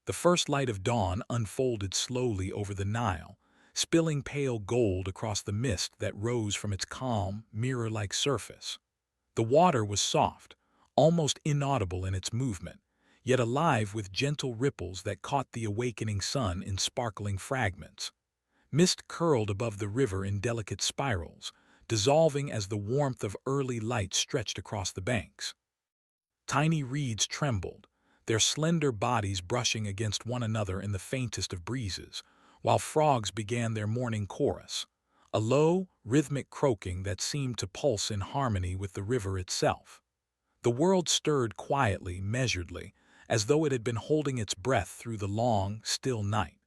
The first light of dawn unfolded slowly over the Nile, spilling pale gold across the mist that rose from its calm, mirror-like surface. The water was soft, almost inaudible in its movement, yet alive with gentle ripples that caught the awakening sun in sparkling fragments. Mist curled above the river in delicate spirals, dissolving as the warmth of early light stretched across the banks. Tiny reeds trembled, their slender bodies brushing against one another in the faintest of breezes, while frogs began their morning chorus, a low, rhythmic croaking that seemed to pulse in harmony with the river itself. The world stirred quietly, measuredly, as though it had been holding its breath through the long, still night.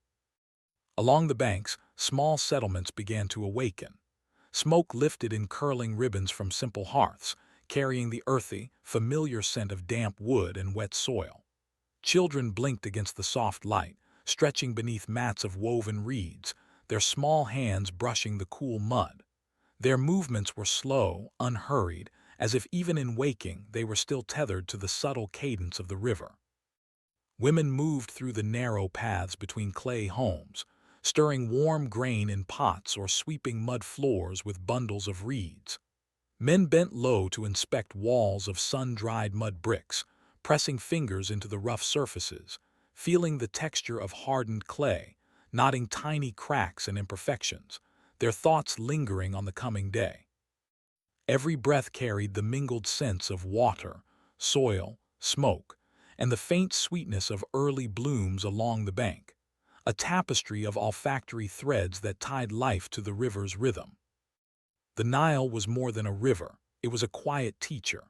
Along the banks, small settlements began to awaken. Smoke lifted in curling ribbons from simple hearths, carrying the earthy, familiar scent of damp wood and wet soil. Children blinked against the soft light, stretching beneath mats of woven reeds, their small hands brushing the cool mud. Their movements were slow, unhurried, as if even in waking they were still tethered to the subtle cadence of the river. Women moved through the narrow paths between clay homes, stirring warm grain in pots or sweeping mud floors with bundles of reeds. Men bent low to inspect walls of sun-dried mud bricks, pressing fingers into the rough surfaces, feeling the texture of hardened clay, noting tiny cracks and imperfections, their thoughts lingering on the coming day. Every breath carried the mingled scents of water, soil, smoke, and the faint sweetness of early blooms along the bank, a tapestry of olfactory threads that tied life to the river's rhythm. The Nile was more than a river, it was a quiet teacher.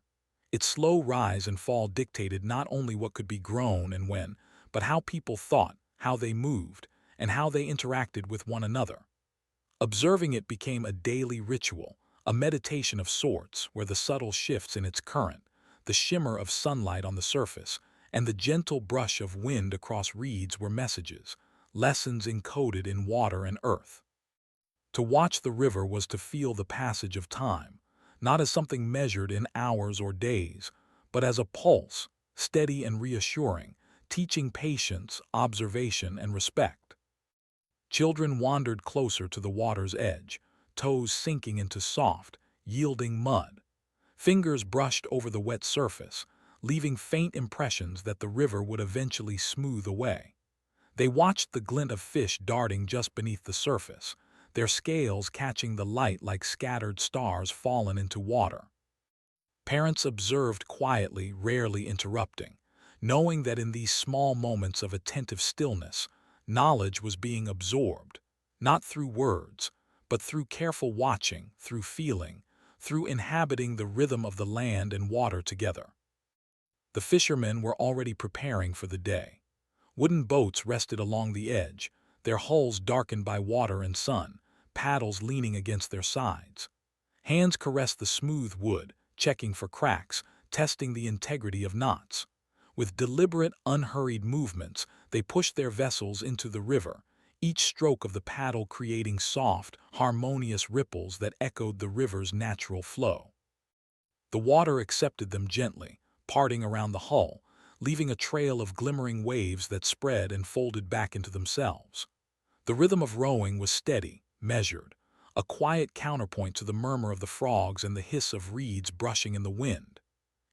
Its slow rise and fall dictated not only what could be grown and when, but how people thought, how they moved, and how they interacted with one another. Observing it became a daily ritual, a meditation of sorts where the subtle shifts in its current, the shimmer of sunlight on the surface, and the gentle brush of wind across reeds were messages, lessons encoded in water and earth. To watch the river was to feel the passage of time, not as something measured in hours or days, but as a pulse, steady and reassuring, teaching patience, observation, and respect. Children wandered closer to the water's edge, toes sinking into soft, yielding mud. Fingers brushed over the wet surface, leaving faint impressions that the river would eventually smooth away. They watched the glint of fish darting just beneath the surface, their scales catching the light like scattered stars fallen into water. Parents observed quietly, rarely interrupting, knowing that in these small moments of attentive stillness, knowledge was being absorbed, not through words, but through careful watching, through feeling, through inhabiting the rhythm of the land and water together. The fishermen were already preparing for the day. Wooden boats rested along the edge, their hulls darkened by water and sun, paddles leaning against their sides. Hands caressed the smooth wood, checking for cracks, testing the integrity of knots. With deliberate, unhurried movements, they pushed their vessels into the river, each stroke of the paddle creating soft, harmonious ripples that echoed the river's natural flow. The water accepted them gently, parting around the hull, leaving a trail of glimmering waves that spread and folded back into themselves. The rhythm of rowing was steady, measured, a quiet counterpoint to the murmur of the frogs and the hiss of reeds brushing in the wind.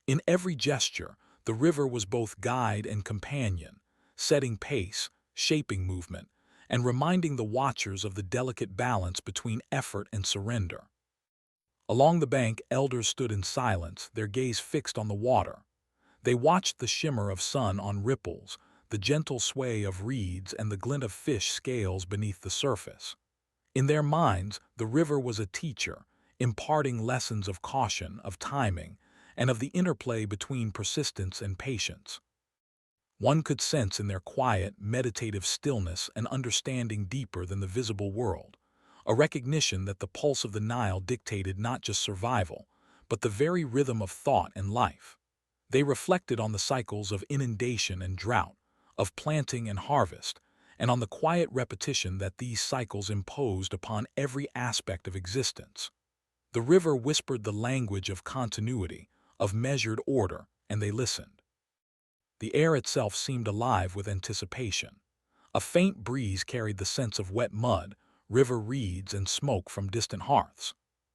In every gesture, the river was both guide and companion, setting pace, shaping movement, and reminding the watchers of the delicate balance between effort and surrender. Along the bank, elders stood in silence, their gaze fixed on the water. They watched the shimmer of sun on ripples, the gentle sway of reeds, and the glint of fish scales beneath the surface. In their minds, the river was a teacher, imparting lessons of caution, of timing, and of the interplay between persistence and patience. One could sense in their quiet, meditative stillness an understanding deeper than the visible world, a recognition that the pulse of the Nile dictated not just survival, but the very rhythm of thought and life. They reflected on the cycles of inundation and drought, of planting and harvest, and on the quiet repetition that these cycles imposed upon every aspect of existence. The river whispered the language of continuity, of measured order, and they listened. The air itself seemed alive with anticipation. A faint breeze carried the scents of wet mud, river reeds, and smoke from distant hearths.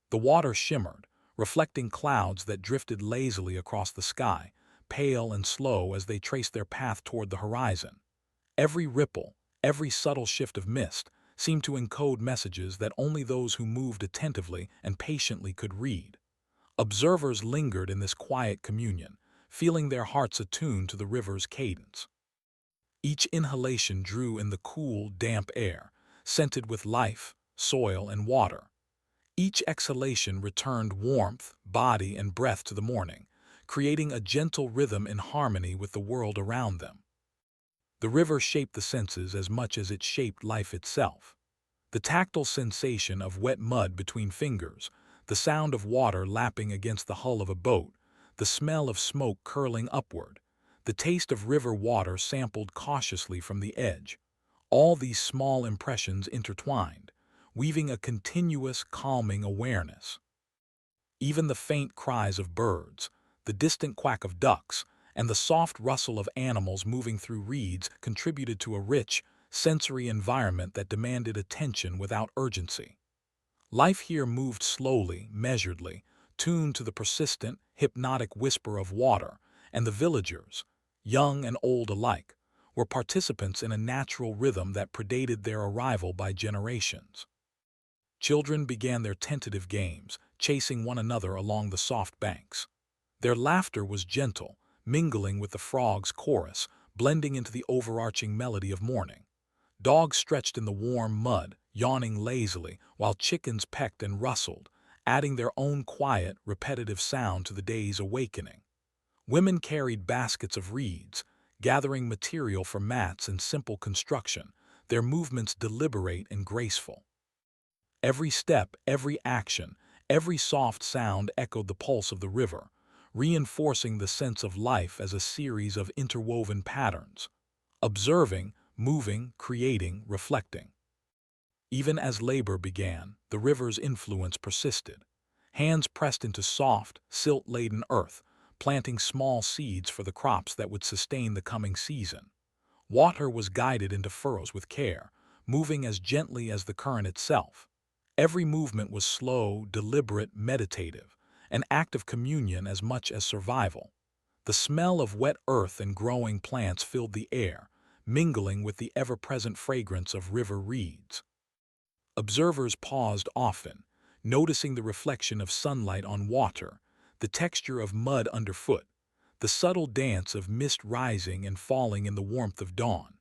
The water shimmered, reflecting clouds that drifted lazily across the sky, pale and slow as they traced their path toward the horizon. Every ripple, every subtle shift of mist, seemed to encode messages that only those who moved attentively and patiently could read. Observers lingered in this quiet communion, feeling their hearts attuned to the river's cadence. Each inhalation drew in the cool, damp air, scented with life, soil, and water. Each exhalation returned warmth, body, and breath to the morning, creating a gentle rhythm in harmony with the world around them. The river shaped the senses as much as it shaped life itself. The tactile sensation of wet mud between fingers, the sound of water lapping against the hull of a boat, the smell of smoke curling upward, the taste of river water sampled cautiously from the edge. All these small impressions intertwined, weaving a continuous, calming awareness. Even the faint cries of birds, the distant quack of ducks, and the soft rustle of animals moving through reeds contributed to a rich, sensory environment that demanded attention without urgency. Life here moved slowly, measuredly, tuned to the persistent, hypnotic whisper of water, and the villagers, young and old alike, were participants in a natural rhythm that predated their arrival by generations. Children began their tentative games, chasing one another along the soft banks. Their laughter was gentle, mingling with the frogs' chorus, blending into the overarching melody of morning. Dogs stretched in the warm mud, yawning lazily, while chickens pecked and rustled, adding their own quiet, repetitive sound to the day's awakening. Women carried baskets of reeds, gathering material for mats and simple construction, their movements deliberate and graceful. Every step, every action, every soft sound echoed the pulse of the river, reinforcing the sense of life as a series of interwoven patterns. Observing, moving, creating, reflecting. Even as labor began, the river's influence persisted. Hands pressed into soft, silt-laden earth, planting small seeds for the crops that would sustain the coming season. Water was guided into furrows with care, moving as gently as the current itself. Every movement was slow, deliberate, meditative, an act of communion as much as survival. The smell of wet earth and growing plants filled the air, mingling with the ever-present fragrance of river reeds. Observers paused often, noticing the reflection of sunlight on water, the texture of mud underfoot, the subtle dance of mist rising and falling in the warmth of dawn.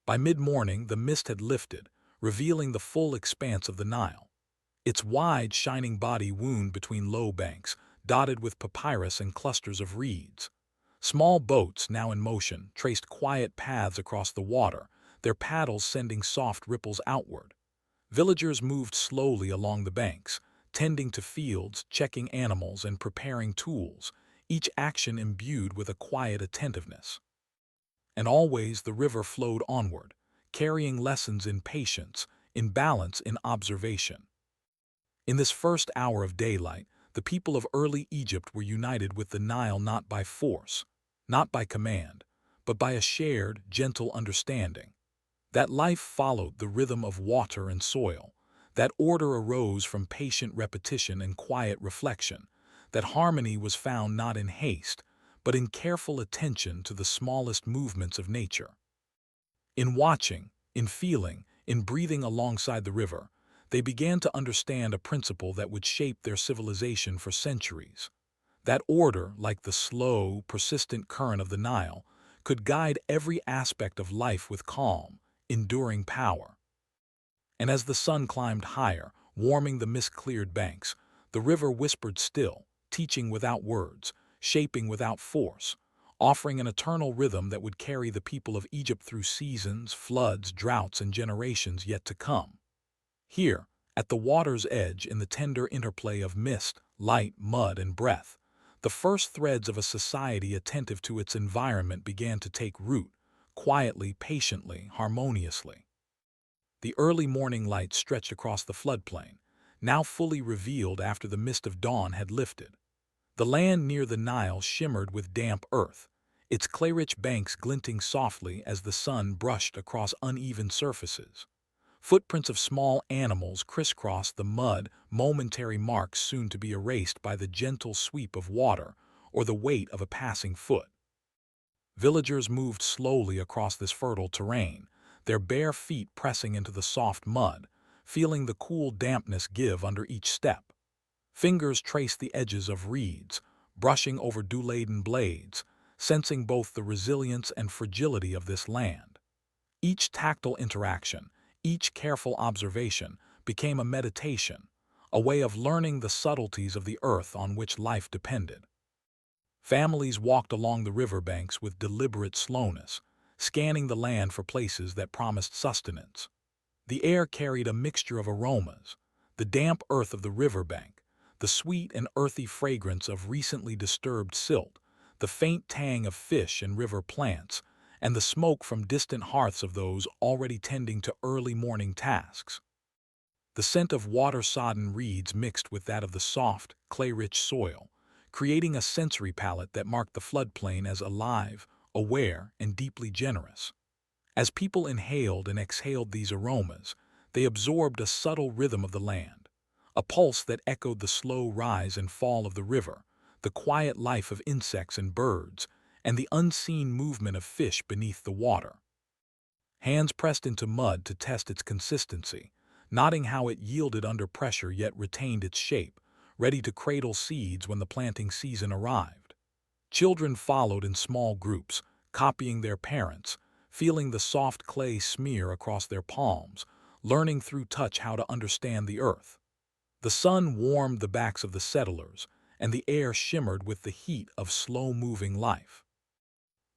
By mid-morning, the mist had lifted, revealing the full expanse of the Nile. Its wide, shining body wound between low banks, dotted with papyrus and clusters of reeds. Small boats, now in motion, traced quiet paths across the water, their paddles sending soft ripples outward. Villagers moved slowly along the banks, tending to fields, checking animals, and preparing tools, each action imbued with a quiet attentiveness. And always the river flowed onward, carrying lessons in patience, in balance, in observation. In this first hour of daylight, the people of early Egypt were united with the Nile not by force, not by command, but by a shared, gentle understanding. That life followed the rhythm of water and soil, that order arose from patient repetition and quiet reflection, that harmony was found not in haste, but in careful attention to the smallest movements of nature. In watching, in feeling, in breathing alongside the river, they began to understand a principle that would shape their civilization for centuries. That order, like the slow, persistent current of the Nile, could guide every aspect of life with calm, enduring power. And as the sun climbed higher, warming the mist-cleared banks, the river whispered still, teaching without words, shaping without force, offering an eternal rhythm that would carry the people of Egypt through seasons, floods, droughts, and generations yet to come. Here, at the water's edge, in the tender interplay of mist, light, mud, and breath, the first threads of a society attentive to its environment began to take root, quietly, patiently, harmoniously. The early morning light stretched across the floodplain, now fully revealed after the mist of dawn had lifted. The land near the Nile shimmered with damp earth, its clay-rich banks glinting softly as the sun brushed across uneven surfaces. Footprints of small animals crisscrossed the mud, momentary marks soon to be erased by the gentle sweep of water or the weight of a passing foot. Villagers moved slowly across this fertile terrain, their bare feet pressing into the soft mud, feeling the cool dampness give under each step. Fingers traced the edges of reeds, brushing over dew-laden blades, sensing both the resilience and fragility of this land. Each tactile interaction, each careful observation, became a meditation, a way of learning the subtleties of the earth on which life depended. Families walked along the riverbanks with deliberate slowness, scanning the land for places that promised sustenance. The air carried a mixture of aromas, the damp earth of the riverbank, the sweet and earthy fragrance of recently disturbed silt, the faint tang of fish and river plants, and the smoke from distant hearths of those already tending to early morning tasks. The scent of water-sodden reeds mixed with that of the soft, clay-rich soil, creating a sensory palette that marked the floodplain as alive, aware, and deeply generous. As people inhaled and exhaled these aromas, they absorbed a subtle rhythm of the land, a pulse that echoed the slow rise and fall of the river, the quiet life of insects and birds, and the unseen movement of fish beneath the water. Hands pressed into mud to test its consistency, noting how it yielded under pressure yet retained its shape, ready to cradle seeds when the planting season arrived. Children followed in small groups, copying their parents, feeling the soft clay smear across their palms, learning through touch how to understand the earth. The sun warmed the backs of the settlers, and the air shimmered with the heat of slow-moving life.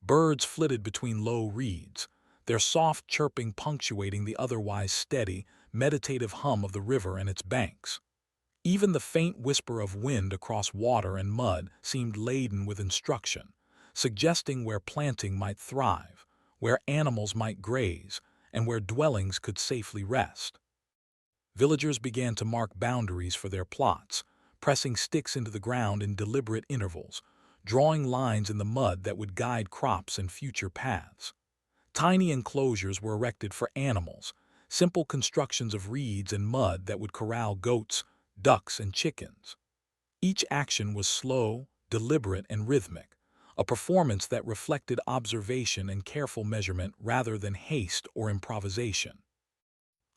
Birds flitted between low reeds, their soft chirping punctuating the otherwise steady, meditative hum of the river and its banks. Even the faint whisper of wind across water and mud seemed laden with instruction, suggesting where planting might thrive, where animals might graze, and where dwellings could safely rest. Villagers began to mark boundaries for their plots, pressing sticks into the ground in deliberate intervals, drawing lines in the mud that would guide crops and future paths. Tiny enclosures were erected for animals, simple constructions of reeds and mud that would corral goats, ducks, and chickens. Each action was slow, deliberate, and rhythmic, a performance that reflected observation and careful measurement rather than haste or improvisation.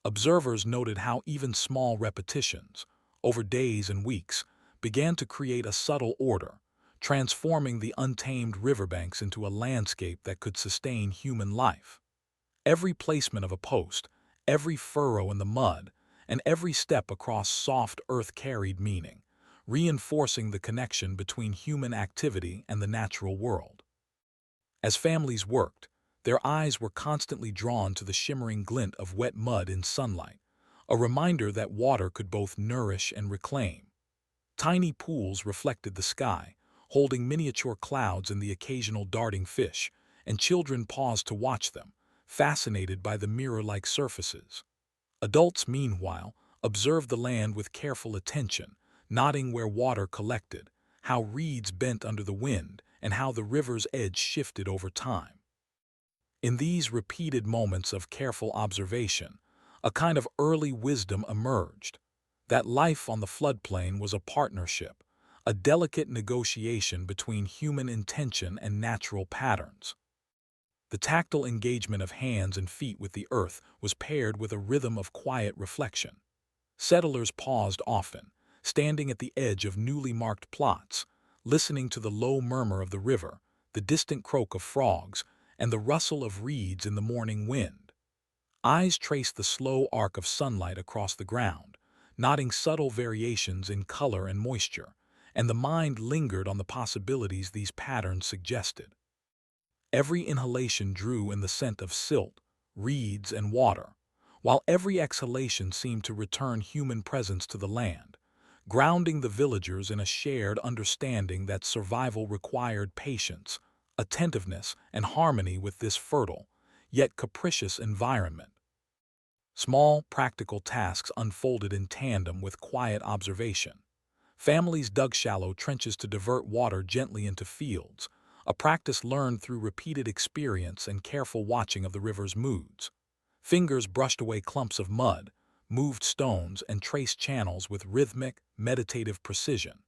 Observers noted how even small repetitions, over days and weeks, began to create a subtle order, transforming the untamed riverbanks into a landscape that could sustain human life. Every placement of a post, every furrow in the mud, and every step across soft earth carried meaning, reinforcing the connection between human activity and the natural world. As families worked, their eyes were constantly drawn to the shimmering glint of wet mud in sunlight, a reminder that water could both nourish and reclaim. Tiny pools reflected the sky, holding miniature clouds and the occasional darting fish, and children paused to watch them, fascinated by the mirror-like surfaces. Adults, meanwhile, observed the land with careful attention, noting where water collected, how reeds bent under the wind, and how the river's edge shifted over time. In these repeated moments of careful observation, a kind of early wisdom emerged, that life on the floodplain was a partnership, a delicate negotiation between human intention and natural patterns. The tactile engagement of hands and feet with the earth was paired with a rhythm of quiet reflection. Settlers paused often, standing at the edge of newly marked plots, listening to the low murmur of the river, the distant croak of frogs, and the rustle of reeds in the morning wind. Eyes traced the slow arc of sunlight across the ground, noting subtle variations in color and moisture, and the mind lingered on the possibilities these patterns suggested. Every inhalation drew in the scent of silt, reeds, and water, while every exhalation seemed to return human presence to the land, grounding the villagers in a shared understanding that survival required patience, attentiveness, and harmony with this fertile, yet capricious environment. Small, practical tasks unfolded in tandem with quiet observation. Families dug shallow trenches to divert water gently into fields, a practice learned through repeated experience and careful watching of the river's moods. Fingers brushed away clumps of mud, moved stones, and traced channels with rhythmic, meditative precision.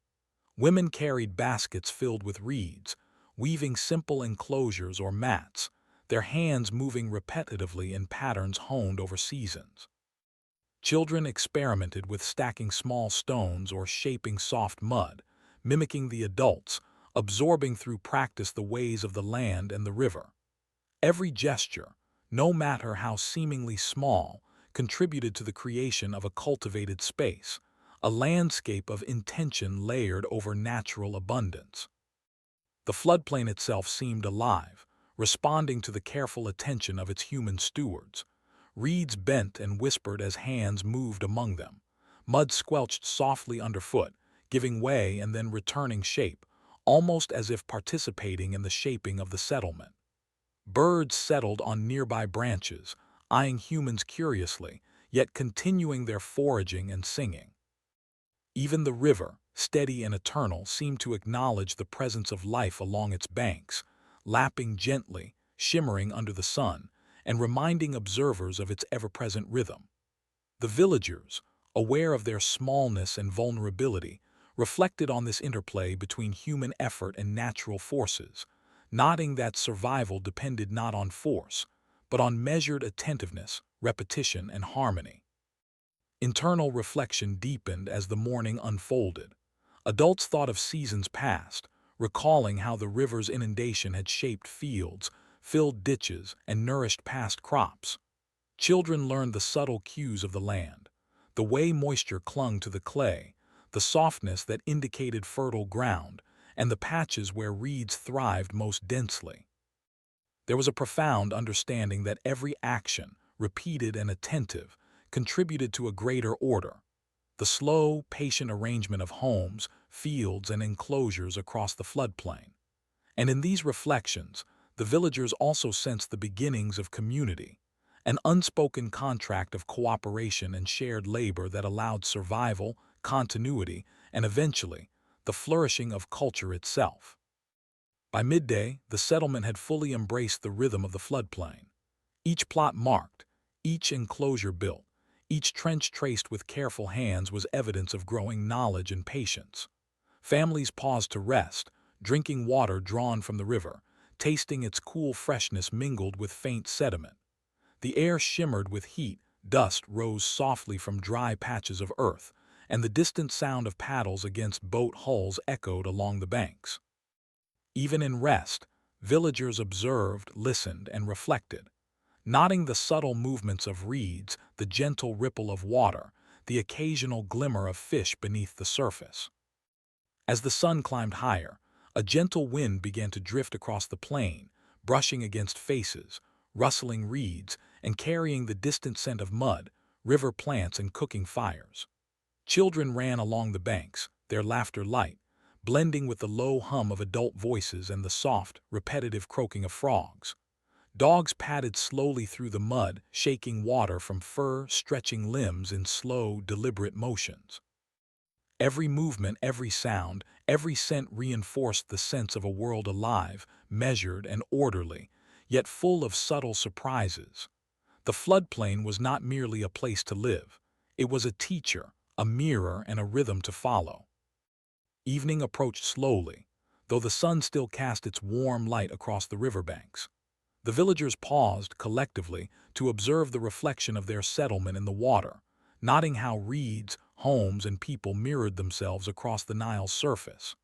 Women carried baskets filled with reeds, weaving simple enclosures or mats, their hands moving repetitively in patterns honed over seasons. Children experimented with stacking small stones or shaping soft mud, mimicking the adults, absorbing through practice the ways of the land and the river. Every gesture, no matter how seemingly small, contributed to the creation of a cultivated space, a landscape of intention layered over natural abundance. The floodplain itself seemed alive, responding to the careful attention of its human stewards. Reeds bent and whispered as hands moved among them. Mud squelched softly underfoot, giving way and then returning shape, almost as if participating in the shaping of the settlement. Birds settled on nearby branches, eyeing humans curiously, yet continuing their foraging and singing. Even the river, steady and eternal, seemed to acknowledge the presence of life along its banks, lapping gently, shimmering under the sun, and reminding observers of its ever-present rhythm. The villagers, aware of their smallness and vulnerability, reflected on this interplay between human effort and natural forces, noting that survival depended not on force, but on measured attentiveness, repetition, and harmony. Internal reflection deepened as the morning unfolded. Adults thought of seasons past, recalling how the river's inundation had shaped fields, filled ditches, and nourished past crops. Children learned the subtle cues of the land, the way moisture clung to the clay, the softness that indicated fertile ground, and the patches where reeds thrived most densely. There was a profound understanding that every action, repeated and attentive, contributed to a greater order. The slow, patient arrangement of homes, fields, and enclosures across the floodplain. And in these reflections, the villagers also sensed the beginnings of community, an unspoken contract of cooperation and shared labor that allowed survival, continuity, and eventually, the flourishing of culture itself. By midday, the settlement had fully embraced the rhythm of the floodplain. Each plot marked, each enclosure built, each trench traced with careful hands was evidence of growing knowledge and patience. Families paused to rest, drinking water drawn from the river, tasting its cool freshness mingled with faint sediment. The air shimmered with heat, dust rose softly from dry patches of earth, and the distant sound of paddles against boat hulls echoed along the banks. Even in rest, villagers observed, listened, and reflected, noting the subtle movements of reeds, the gentle ripple of water, the occasional glimmer of fish beneath the surface. As the sun climbed higher, a gentle wind began to drift across the plain, brushing against faces, rustling reeds, and carrying the distant scent of mud, river plants, and cooking fires. Children ran along the banks, their laughter light, blending with the low hum of adult voices and the soft, repetitive croaking of frogs. Dogs padded slowly through the mud, shaking water from fur, stretching limbs in slow, deliberate motions. Every movement, every sound, every scent reinforced the sense of a world alive, measured, and orderly, yet full of subtle surprises. The floodplain was not merely a place to live. It was a teacher, a mirror, and a rhythm to follow. Evening approached slowly, though the sun still cast its warm light across the riverbanks. The villagers paused, collectively, to observe the reflection of their settlement in the water, noting how reeds, homes, and people mirrored themselves across the Nile's surface.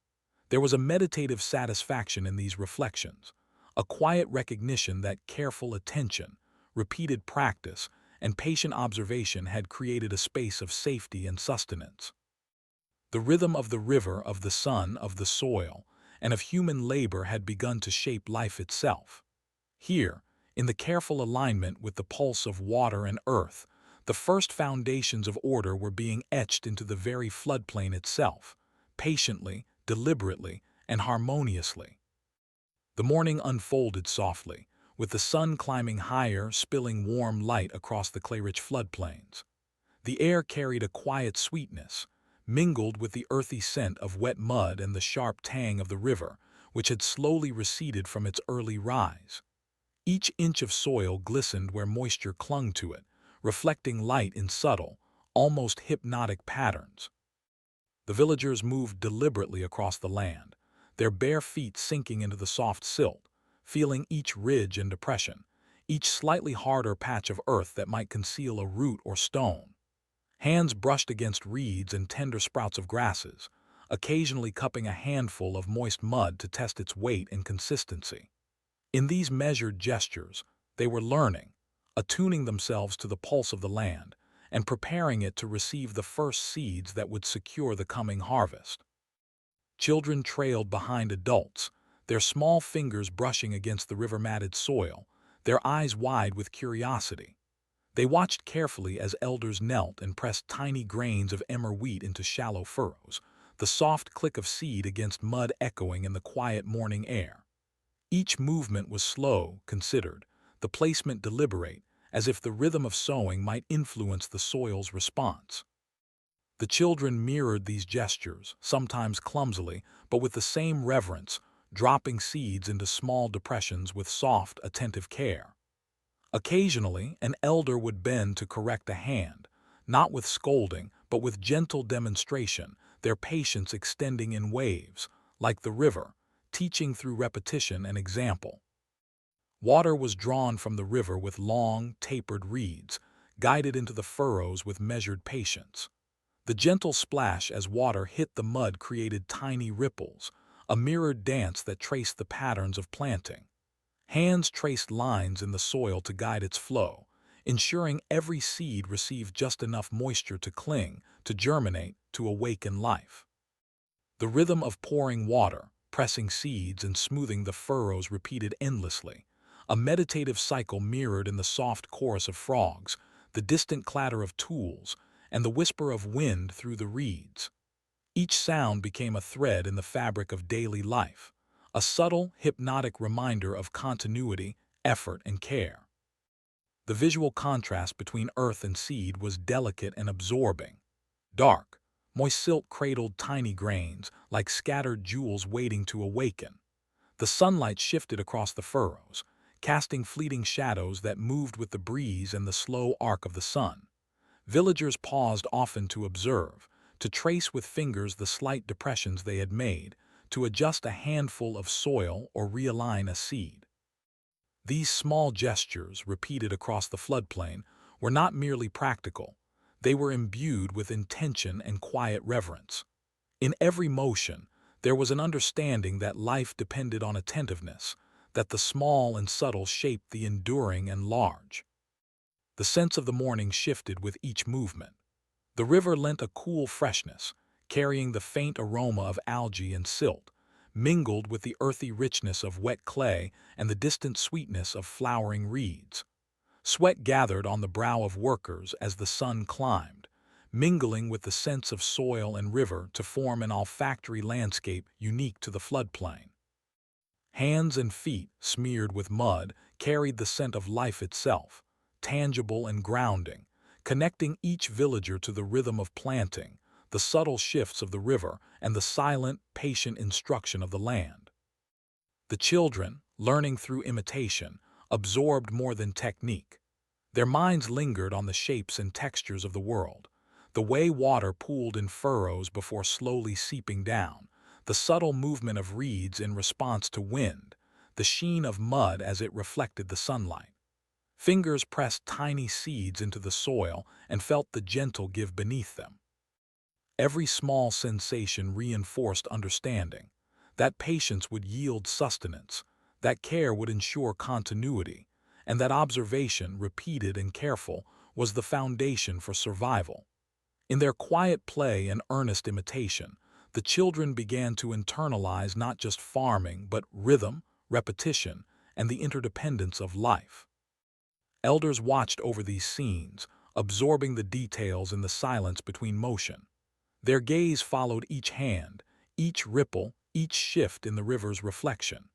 There was a meditative satisfaction in these reflections, a quiet recognition that careful attention, repeated practice, and patient observation had created a space of safety and sustenance. The rhythm of the river, of the sun, of the soil, and of human labor had begun to shape life itself. Here, in the careful alignment with the pulse of water and earth, the first foundations of order were being etched into the very floodplain itself, patiently, deliberately, and harmoniously. The morning unfolded softly, with the sun climbing higher, spilling warm light across the clay-rich floodplains. The air carried a quiet sweetness, mingled with the earthy scent of wet mud and the sharp tang of the river, which had slowly receded from its early rise. Each inch of soil glistened where moisture clung to it, reflecting light in subtle, almost hypnotic patterns. The villagers moved deliberately across the land, their bare feet sinking into the soft silt, feeling each ridge and depression, each slightly harder patch of earth that might conceal a root or stone. Hands brushed against reeds and tender sprouts of grasses, occasionally cupping a handful of moist mud to test its weight and consistency. In these measured gestures, they were learning, attuning themselves to the pulse of the land, and preparing it to receive the first seeds that would secure the coming harvest. Children trailed behind adults, their small fingers brushing against the river-matted soil, their eyes wide with curiosity. They watched carefully as elders knelt and pressed tiny grains of emmer wheat into shallow furrows, the soft click of seed against mud echoing in the quiet morning air. Each movement was slow, considered, the placement deliberate, as if the rhythm of sowing might influence the soil's response. The children mirrored these gestures, sometimes clumsily, but with the same reverence, dropping seeds into small depressions with soft, attentive care. Occasionally, an elder would bend to correct a hand, not with scolding, but with gentle demonstration, their patience extending in waves, like the river, teaching through repetition and example. Water was drawn from the river with long, tapered reeds, guided into the furrows with measured patience. The gentle splash as water hit the mud created tiny ripples, a mirrored dance that traced the patterns of planting. Hands traced lines in the soil to guide its flow, ensuring every seed received just enough moisture to cling, to germinate, to awaken life. The rhythm of pouring water, pressing seeds and smoothing the furrows repeated endlessly, a meditative cycle mirrored in the soft chorus of frogs, the distant clatter of tools, and the whisper of wind through the reeds. Each sound became a thread in the fabric of daily life, a subtle, hypnotic reminder of continuity, effort, and care. The visual contrast between earth and seed was delicate and absorbing. Dark, moist silt cradled tiny grains, like scattered jewels waiting to awaken. The sunlight shifted across the furrows, casting fleeting shadows that moved with the breeze and the slow arc of the sun. Villagers paused often to observe, to trace with fingers the slight depressions they had made, to adjust a handful of soil or realign a seed. These small gestures, repeated across the floodplain, were not merely practical. They were imbued with intention and quiet reverence. In every motion, there was an understanding that life depended on attentiveness, that the small and subtle shaped the enduring and large. The sense of the morning shifted with each movement. The river lent a cool freshness, carrying the faint aroma of algae and silt, mingled with the earthy richness of wet clay and the distant sweetness of flowering reeds. Sweat gathered on the brow of workers as the sun climbed, mingling with the scents of soil and river to form an olfactory landscape unique to the floodplain. Hands and feet, smeared with mud, carried the scent of life itself, tangible and grounding, connecting each villager to the rhythm of planting, the subtle shifts of the river, and the silent, patient instruction of the land. The children, learning through imitation, absorbed more than technique. Their minds lingered on the shapes and textures of the world, the way water pooled in furrows before slowly seeping down, the subtle movement of reeds in response to wind, the sheen of mud as it reflected the sunlight. Fingers pressed tiny seeds into the soil and felt the gentle give beneath them. Every small sensation reinforced understanding. That patience would yield sustenance, that care would ensure continuity, and that observation, repeated and careful, was the foundation for survival. In their quiet play and earnest imitation, the children began to internalize not just farming, but rhythm, repetition, and the interdependence of life. Elders watched over these scenes, absorbing the details in the silence between motion. Their gaze followed each hand, each ripple, each shift in the river's reflection.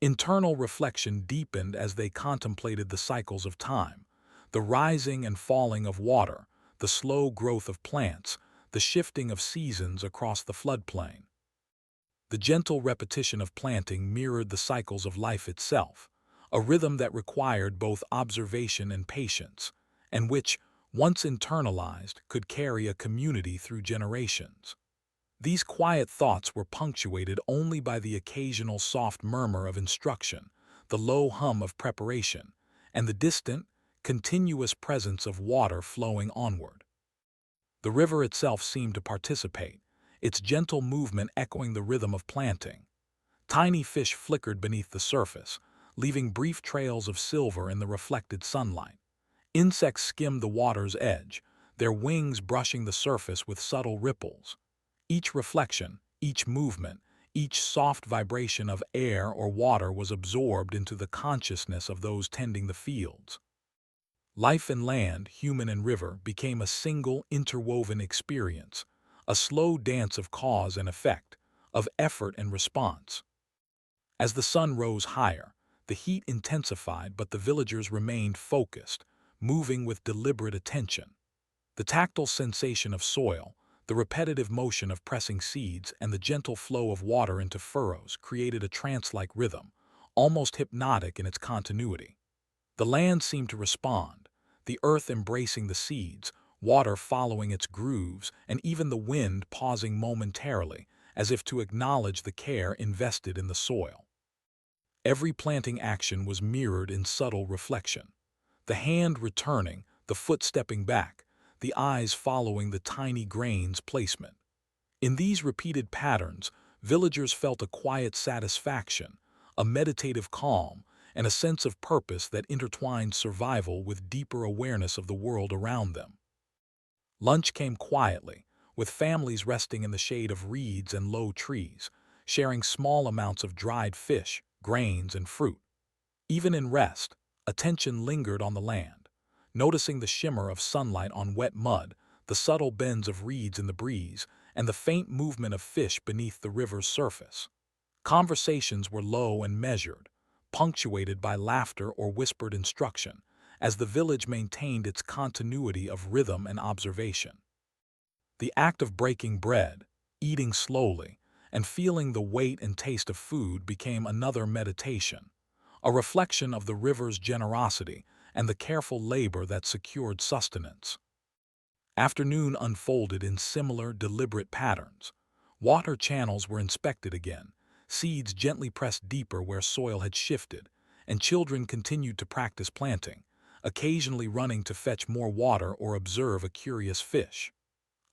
Internal reflection deepened as they contemplated the cycles of time, the rising and falling of water, the slow growth of plants, the shifting of seasons across the floodplain. The gentle repetition of planting mirrored the cycles of life itself, a rhythm that required both observation and patience, and which, once internalized, could carry a community through generations. These quiet thoughts were punctuated only by the occasional soft murmur of instruction, the low hum of preparation, and the distant, continuous presence of water flowing onward. The river itself seemed to participate, its gentle movement echoing the rhythm of planting. Tiny fish flickered beneath the surface, leaving brief trails of silver in the reflected sunlight. Insects skimmed the water's edge, their wings brushing the surface with subtle ripples. Each reflection, each movement, each soft vibration of air or water was absorbed into the consciousness of those tending the fields. Life and land, human and river, became a single, interwoven experience, a slow dance of cause and effect, of effort and response. As the sun rose higher, the heat intensified, but the villagers remained focused, moving with deliberate attention. The tactile sensation of soil, the repetitive motion of pressing seeds, and the gentle flow of water into furrows created a trance-like rhythm, almost hypnotic in its continuity. The land seemed to respond, the earth embracing the seeds, water following its grooves, and even the wind pausing momentarily, as if to acknowledge the care invested in the soil. Every planting action was mirrored in subtle reflection. The hand returning, the foot stepping back, the eyes following the tiny grain's placement. In these repeated patterns, villagers felt a quiet satisfaction, a meditative calm, and a sense of purpose that intertwined survival with deeper awareness of the world around them. Lunch came quietly, with families resting in the shade of reeds and low trees, sharing small amounts of dried fish, grains, and fruit. Even in rest, attention lingered on the land, noticing the shimmer of sunlight on wet mud, the subtle bends of reeds in the breeze, and the faint movement of fish beneath the river's surface. Conversations were low and measured, punctuated by laughter or whispered instruction, as the village maintained its continuity of rhythm and observation. The act of breaking bread, eating slowly, and feeling the weight and taste of food became another meditation, a reflection of the river's generosity and the careful labor that secured sustenance. Afternoon unfolded in similar, deliberate patterns. Water channels were inspected again, seeds gently pressed deeper where soil had shifted, and children continued to practice planting, occasionally running to fetch more water or observe a curious fish.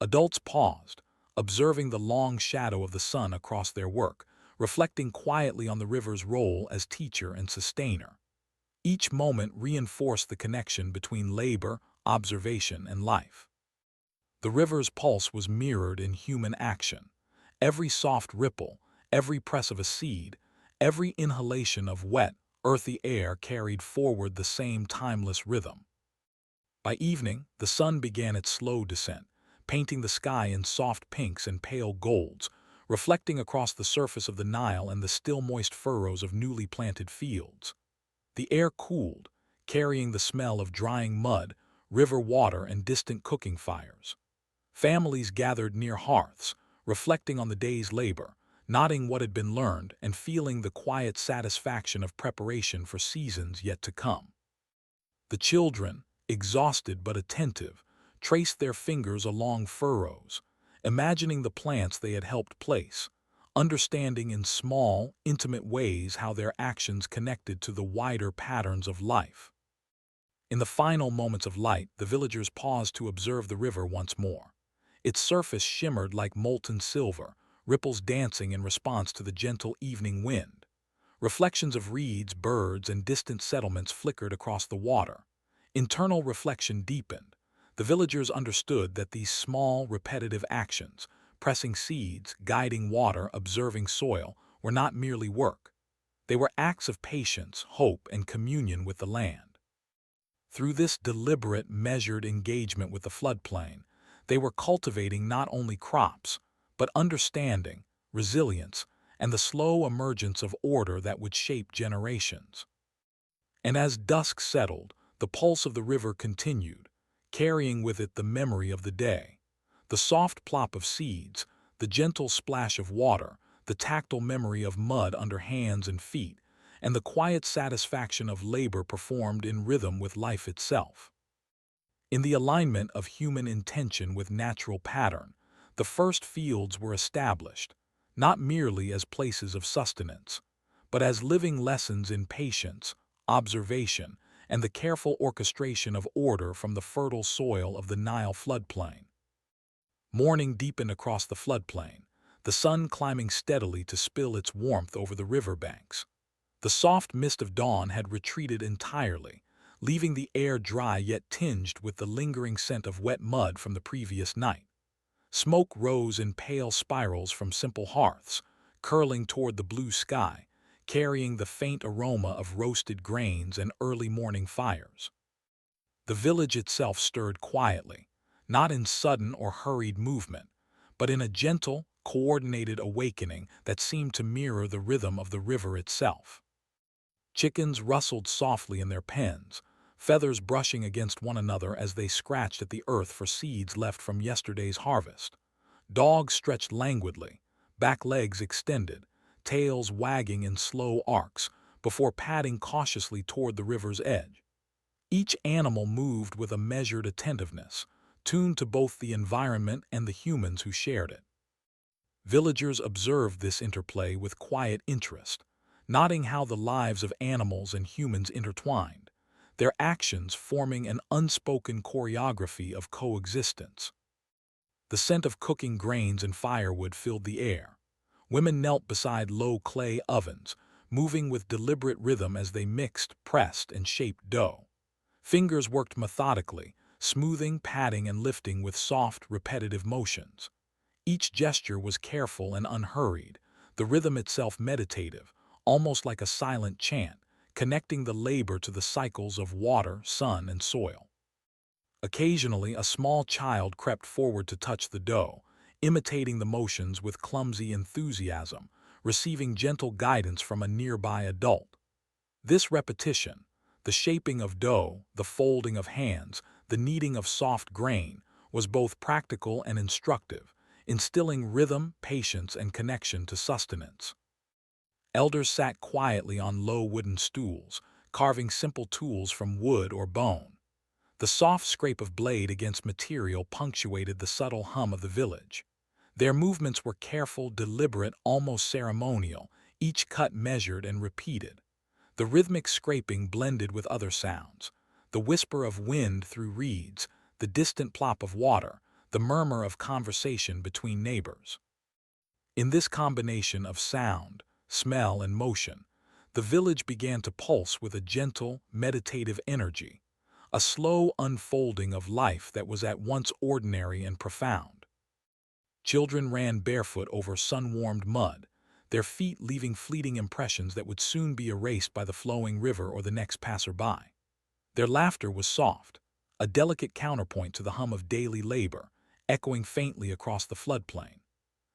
Adults paused, observing the long shadow of the sun across their work, reflecting quietly on the river's role as teacher and sustainer. Each moment reinforced the connection between labor, observation, and life. The river's pulse was mirrored in human action. Every soft ripple, every press of a seed, every inhalation of wet, earthy air carried forward the same timeless rhythm. By evening, the sun began its slow descent, painting the sky in soft pinks and pale golds, reflecting across the surface of the Nile and the still moist furrows of newly planted fields. The air cooled, carrying the smell of drying mud, river water, and distant cooking fires. Families gathered near hearths, reflecting on the day's labor, nodding what had been learned and feeling the quiet satisfaction of preparation for seasons yet to come. The children, exhausted but attentive, traced their fingers along furrows, imagining the plants they had helped place, understanding in small, intimate ways how their actions connected to the wider patterns of life. In the final moments of light, the villagers paused to observe the river once more. Its surface shimmered like molten silver, ripples dancing in response to the gentle evening wind. Reflections of reeds, birds, and distant settlements flickered across the water. Internal reflection deepened. The villagers understood that these small, repetitive actions, pressing seeds, guiding water, observing soil, were not merely work. They were acts of patience, hope, and communion with the land. Through this deliberate, measured engagement with the floodplain, they were cultivating not only crops, but understanding, resilience, and the slow emergence of order that would shape generations. And as dusk settled, the pulse of the river continued, carrying with it the memory of the day. The soft plop of seeds, the gentle splash of water, the tactile memory of mud under hands and feet, and the quiet satisfaction of labor performed in rhythm with life itself. In the alignment of human intention with natural pattern, the first fields were established, not merely as places of sustenance, but as living lessons in patience, observation, and the careful orchestration of order from the fertile soil of the Nile floodplain. Morning deepened across the floodplain, the sun climbing steadily to spill its warmth over the riverbanks. The soft mist of dawn had retreated entirely, leaving the air dry yet tinged with the lingering scent of wet mud from the previous night. Smoke rose in pale spirals from simple hearths, curling toward the blue sky, carrying the faint aroma of roasted grains and early morning fires. The village itself stirred quietly, not in sudden or hurried movement, but in a gentle, coordinated awakening that seemed to mirror the rhythm of the river itself. Chickens rustled softly in their pens, feathers brushing against one another as they scratched at the earth for seeds left from yesterday's harvest. Dogs stretched languidly, back legs extended, tails wagging in slow arcs, before padding cautiously toward the river's edge. Each animal moved with a measured attentiveness, tuned to both the environment and the humans who shared it. Villagers observed this interplay with quiet interest, noting how the lives of animals and humans intertwined, their actions forming an unspoken choreography of coexistence. The scent of cooking grains and firewood filled the air. Women knelt beside low clay ovens, moving with deliberate rhythm as they mixed, pressed, and shaped dough. Fingers worked methodically, smoothing, patting, and lifting with soft, repetitive motions. Each gesture was careful and unhurried, the rhythm itself meditative, almost like a silent chant, connecting the labor to the cycles of water, sun, and soil. Occasionally, a small child crept forward to touch the dough, imitating the motions with clumsy enthusiasm, receiving gentle guidance from a nearby adult. This repetition, the shaping of dough, the folding of hands, the kneading of soft grain, was both practical and instructive, instilling rhythm, patience, and connection to sustenance. Elders sat quietly on low wooden stools, carving simple tools from wood or bone. The soft scrape of blade against material punctuated the subtle hum of the village. Their movements were careful, deliberate, almost ceremonial, each cut measured and repeated. The rhythmic scraping blended with other sounds, the whisper of wind through reeds, the distant plop of water, the murmur of conversation between neighbors. In this combination of sound, smell, and motion, the village began to pulse with a gentle, meditative energy, a slow unfolding of life that was at once ordinary and profound. Children ran barefoot over sun-warmed mud, their feet leaving fleeting impressions that would soon be erased by the flowing river or the next passerby. Their laughter was soft, a delicate counterpoint to the hum of daily labor, echoing faintly across the floodplain.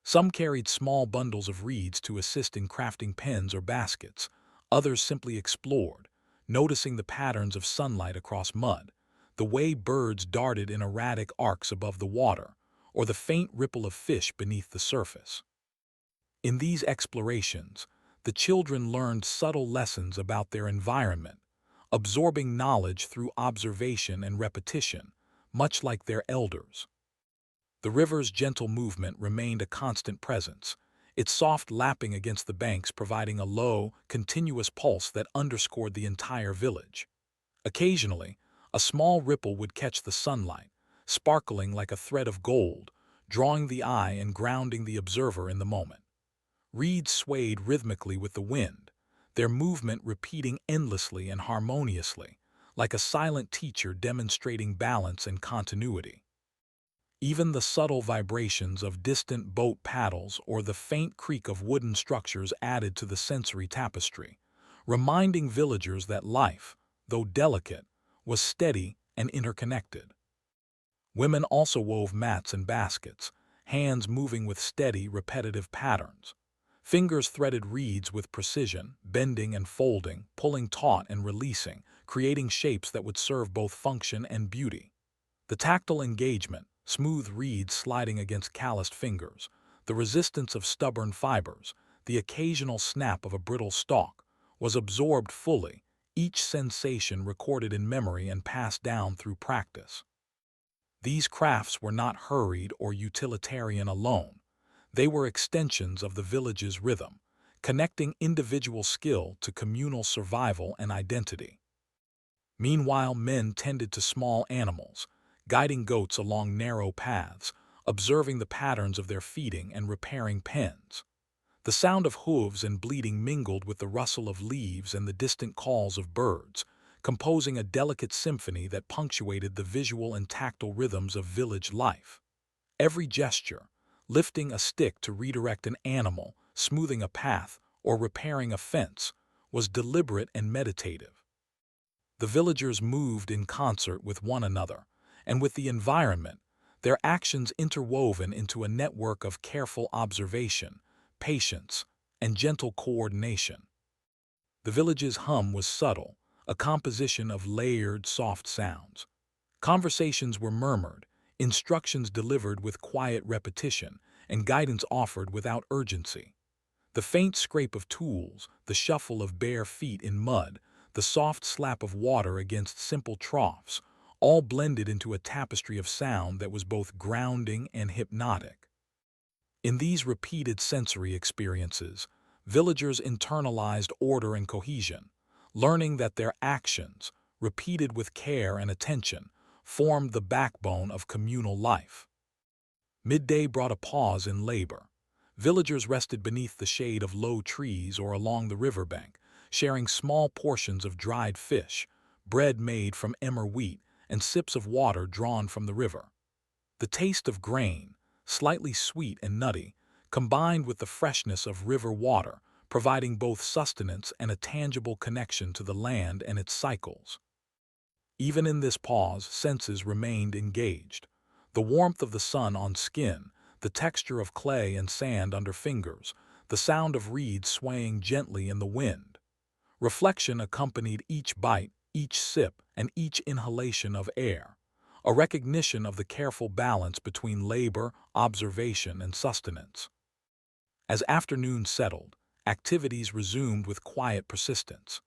Some carried small bundles of reeds to assist in crafting pens or baskets, others simply explored, noticing the patterns of sunlight across mud, the way birds darted in erratic arcs above the water, or the faint ripple of fish beneath the surface. In these explorations, the children learned subtle lessons about their environment, absorbing knowledge through observation and repetition, much like their elders. The river's gentle movement remained a constant presence, its soft lapping against the banks providing a low, continuous pulse that underscored the entire village. Occasionally, a small ripple would catch the sunlight, sparkling like a thread of gold, drawing the eye and grounding the observer in the moment. Reeds swayed rhythmically with the wind, their movement repeating endlessly and harmoniously, like a silent teacher demonstrating balance and continuity. Even the subtle vibrations of distant boat paddles or the faint creak of wooden structures added to the sensory tapestry, reminding villagers that life, though delicate, was steady and interconnected. Women also wove mats and baskets, hands moving with steady, repetitive patterns. Fingers threaded reeds with precision, bending and folding, pulling taut and releasing, creating shapes that would serve both function and beauty. The tactile engagement, smooth reeds sliding against calloused fingers, the resistance of stubborn fibers, the occasional snap of a brittle stalk, was absorbed fully, each sensation recorded in memory and passed down through practice. These crafts were not hurried or utilitarian alone. They were extensions of the village's rhythm, connecting individual skill to communal survival and identity. Meanwhile, men tended to small animals, guiding goats along narrow paths, observing the patterns of their feeding and repairing pens. The sound of hooves and bleating mingled with the rustle of leaves and the distant calls of birds, composing a delicate symphony that punctuated the visual and tactile rhythms of village life. Every gesture, lifting a stick to redirect an animal, smoothing a path, or repairing a fence, was deliberate and meditative. The villagers moved in concert with one another, and with the environment, their actions interwoven into a network of careful observation, patience, and gentle coordination. The village's hum was subtle, a composition of layered, soft sounds. Conversations were murmured, instructions delivered with quiet repetition, and guidance offered without urgency. The faint scrape of tools, the shuffle of bare feet in mud, the soft slap of water against simple troughs, all blended into a tapestry of sound that was both grounding and hypnotic. In these repeated sensory experiences, villagers internalized order and cohesion, learning that their actions, repeated with care and attention, formed the backbone of communal life. Midday brought a pause in labor. Villagers rested beneath the shade of low trees or along the riverbank, sharing small portions of dried fish, bread made from emmer wheat, and sips of water drawn from the river. The taste of grain, slightly sweet and nutty, combined with the freshness of river water, providing both sustenance and a tangible connection to the land and its cycles. Even in this pause, senses remained engaged. The warmth of the sun on skin, the texture of clay and sand under fingers, the sound of reeds swaying gently in the wind. Reflection accompanied each bite, each sip, and each inhalation of air, a recognition of the careful balance between labor, observation, and sustenance. As afternoon settled, activities resumed with quiet persistence.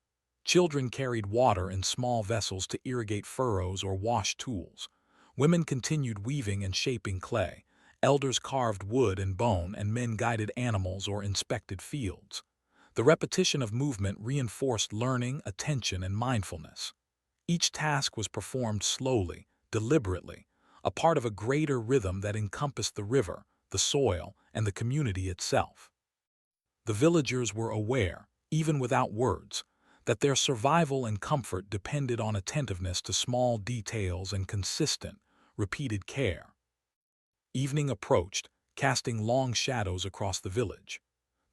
Children carried water in small vessels to irrigate furrows or wash tools. Women continued weaving and shaping clay. Elders carved wood and bone, and men guided animals or inspected fields. The repetition of movement reinforced learning, attention, and mindfulness. Each task was performed slowly, deliberately, a part of a greater rhythm that encompassed the river, the soil, and the community itself. The villagers were aware, even without words, that their survival and comfort depended on attentiveness to small details and consistent, repeated care. Evening approached, casting long shadows across the village.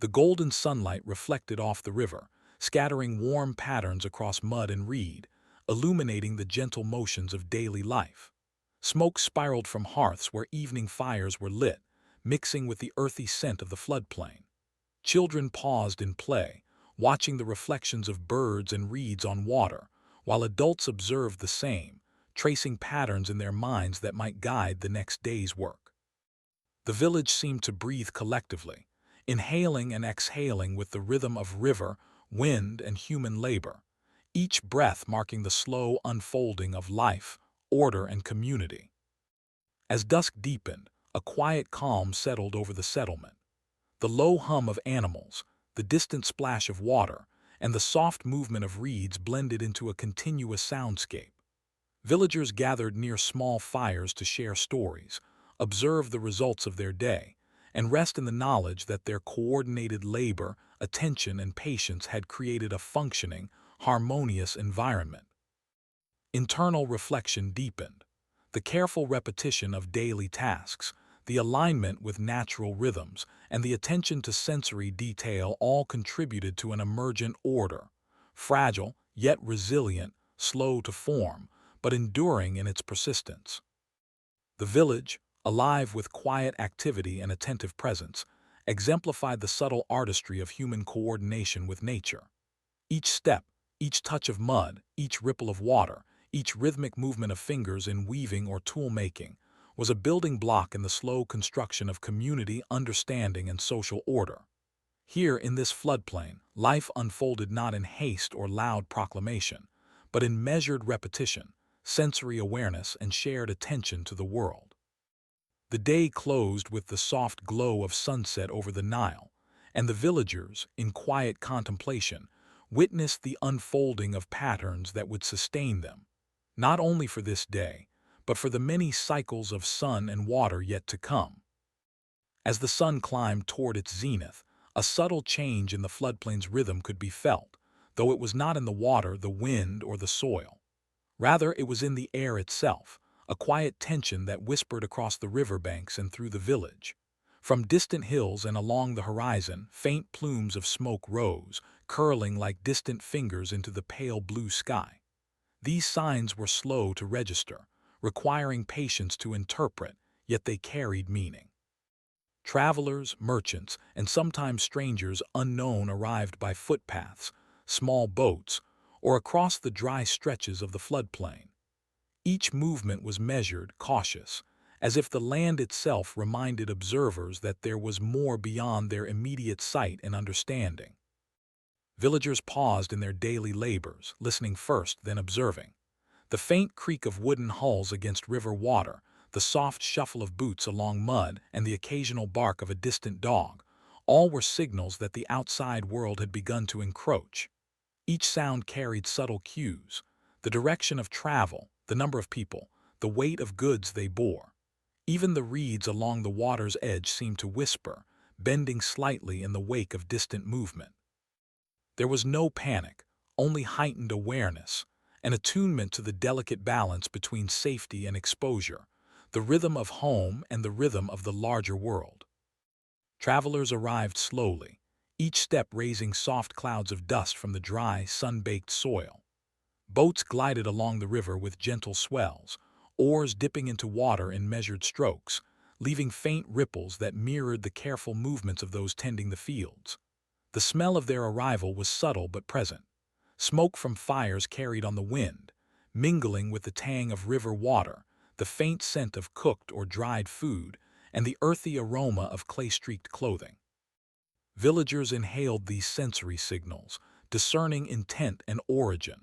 The golden sunlight reflected off the river, scattering warm patterns across mud and reed, illuminating the gentle motions of daily life. Smoke spiraled from hearths where evening fires were lit, mixing with the earthy scent of the floodplain. Children paused in play, watching the reflections of birds and reeds on water, while adults observed the same, tracing patterns in their minds that might guide the next day's work. The village seemed to breathe collectively, inhaling and exhaling with the rhythm of river, wind, and human labor, each breath marking the slow unfolding of life, order, and community. As dusk deepened, a quiet calm settled over the settlement. The low hum of animals, the distant splash of water, and the soft movement of reeds blended into a continuous soundscape. Villagers gathered near small fires to share stories, observe the results of their day, and rest in the knowledge that their coordinated labor, attention, and patience had created a functioning, harmonious environment. Internal reflection deepened. The careful repetition of daily tasks, the alignment with natural rhythms, and the attention to sensory detail all contributed to an emergent order, fragile yet resilient, slow to form, but enduring in its persistence. The village, alive with quiet activity and attentive presence, exemplified the subtle artistry of human coordination with nature. Each step, each touch of mud, each ripple of water, each rhythmic movement of fingers in weaving or tool-making, was a building block in the slow construction of community, understanding, and social order. Here in this floodplain, life unfolded not in haste or loud proclamation, but in measured repetition, sensory awareness, and shared attention to the world. The day closed with the soft glow of sunset over the Nile, and the villagers, in quiet contemplation, witnessed the unfolding of patterns that would sustain them, not only for this day, but for the many cycles of sun and water yet to come. As the sun climbed toward its zenith, a subtle change in the floodplain's rhythm could be felt, though it was not in the water, the wind, or the soil. Rather, it was in the air itself, a quiet tension that whispered across the riverbanks and through the village. From distant hills and along the horizon, faint plumes of smoke rose, curling like distant fingers into the pale blue sky. These signs were slow to register, requiring patience to interpret, yet they carried meaning. Travelers, merchants, and sometimes strangers unknown arrived by footpaths, small boats, or across the dry stretches of the floodplain. Each movement was measured, cautious, as if the land itself reminded observers that there was more beyond their immediate sight and understanding. Villagers paused in their daily labors, listening first, then observing. The faint creak of wooden hulls against river water, the soft shuffle of boots along mud, and the occasional bark of a distant dog, all were signals that the outside world had begun to encroach. Each sound carried subtle cues: the direction of travel, the number of people, the weight of goods they bore. Even the reeds along the water's edge seemed to whisper, bending slightly in the wake of distant movement. There was no panic, only heightened awareness, an attunement to the delicate balance between safety and exposure, the rhythm of home and the rhythm of the larger world. Travelers arrived slowly, each step raising soft clouds of dust from the dry, sun-baked soil. Boats glided along the river with gentle swells, oars dipping into water in measured strokes, leaving faint ripples that mirrored the careful movements of those tending the fields. The smell of their arrival was subtle but present. Smoke from fires carried on the wind, mingling with the tang of river water, the faint scent of cooked or dried food, and the earthy aroma of clay-streaked clothing. Villagers inhaled these sensory signals, discerning intent and origin.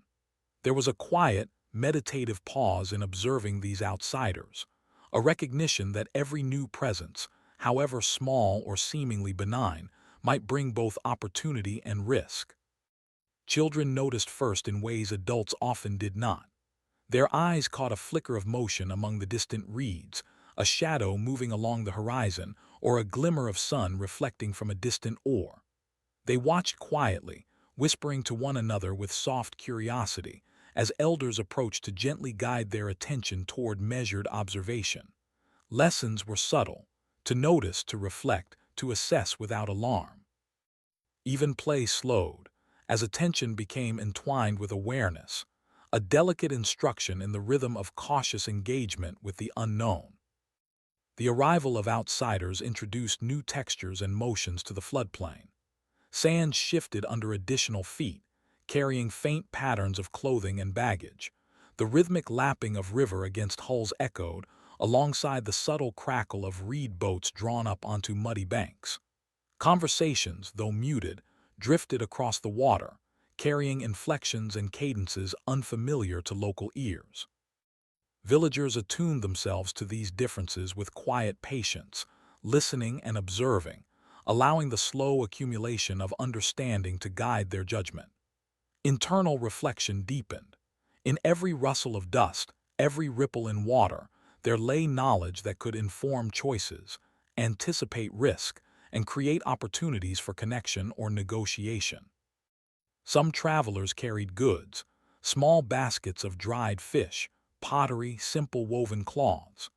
There was a quiet, meditative pause in observing these outsiders, a recognition that every new presence, however small or seemingly benign, might bring both opportunity and risk. Children noticed first in ways adults often did not. Their eyes caught a flicker of motion among the distant reeds, a shadow moving along the horizon, or a glimmer of sun reflecting from a distant oar. They watched quietly, whispering to one another with soft curiosity, as elders approached to gently guide their attention toward measured observation. Lessons were subtle: to notice, to reflect, to assess without alarm. Even play slowed, as attention became entwined with awareness, a delicate instruction in the rhythm of cautious engagement with the unknown. The arrival of outsiders introduced new textures and motions to the floodplain. Sand shifted under additional feet, carrying faint patterns of clothing and baggage. The rhythmic lapping of river against hulls echoed, alongside the subtle crackle of reed boats drawn up onto muddy banks. Conversations, though muted, drifted across the water, carrying inflections and cadences unfamiliar to local ears. Villagers attuned themselves to these differences with quiet patience, listening and observing, allowing the slow accumulation of understanding to guide their judgment. Internal reflection deepened. In every rustle of dust, every ripple in water, there lay knowledge that could inform choices, anticipate risk, and create opportunities for connection or negotiation. Some travelers carried goods: small baskets of dried fish, pottery, simple woven cloths.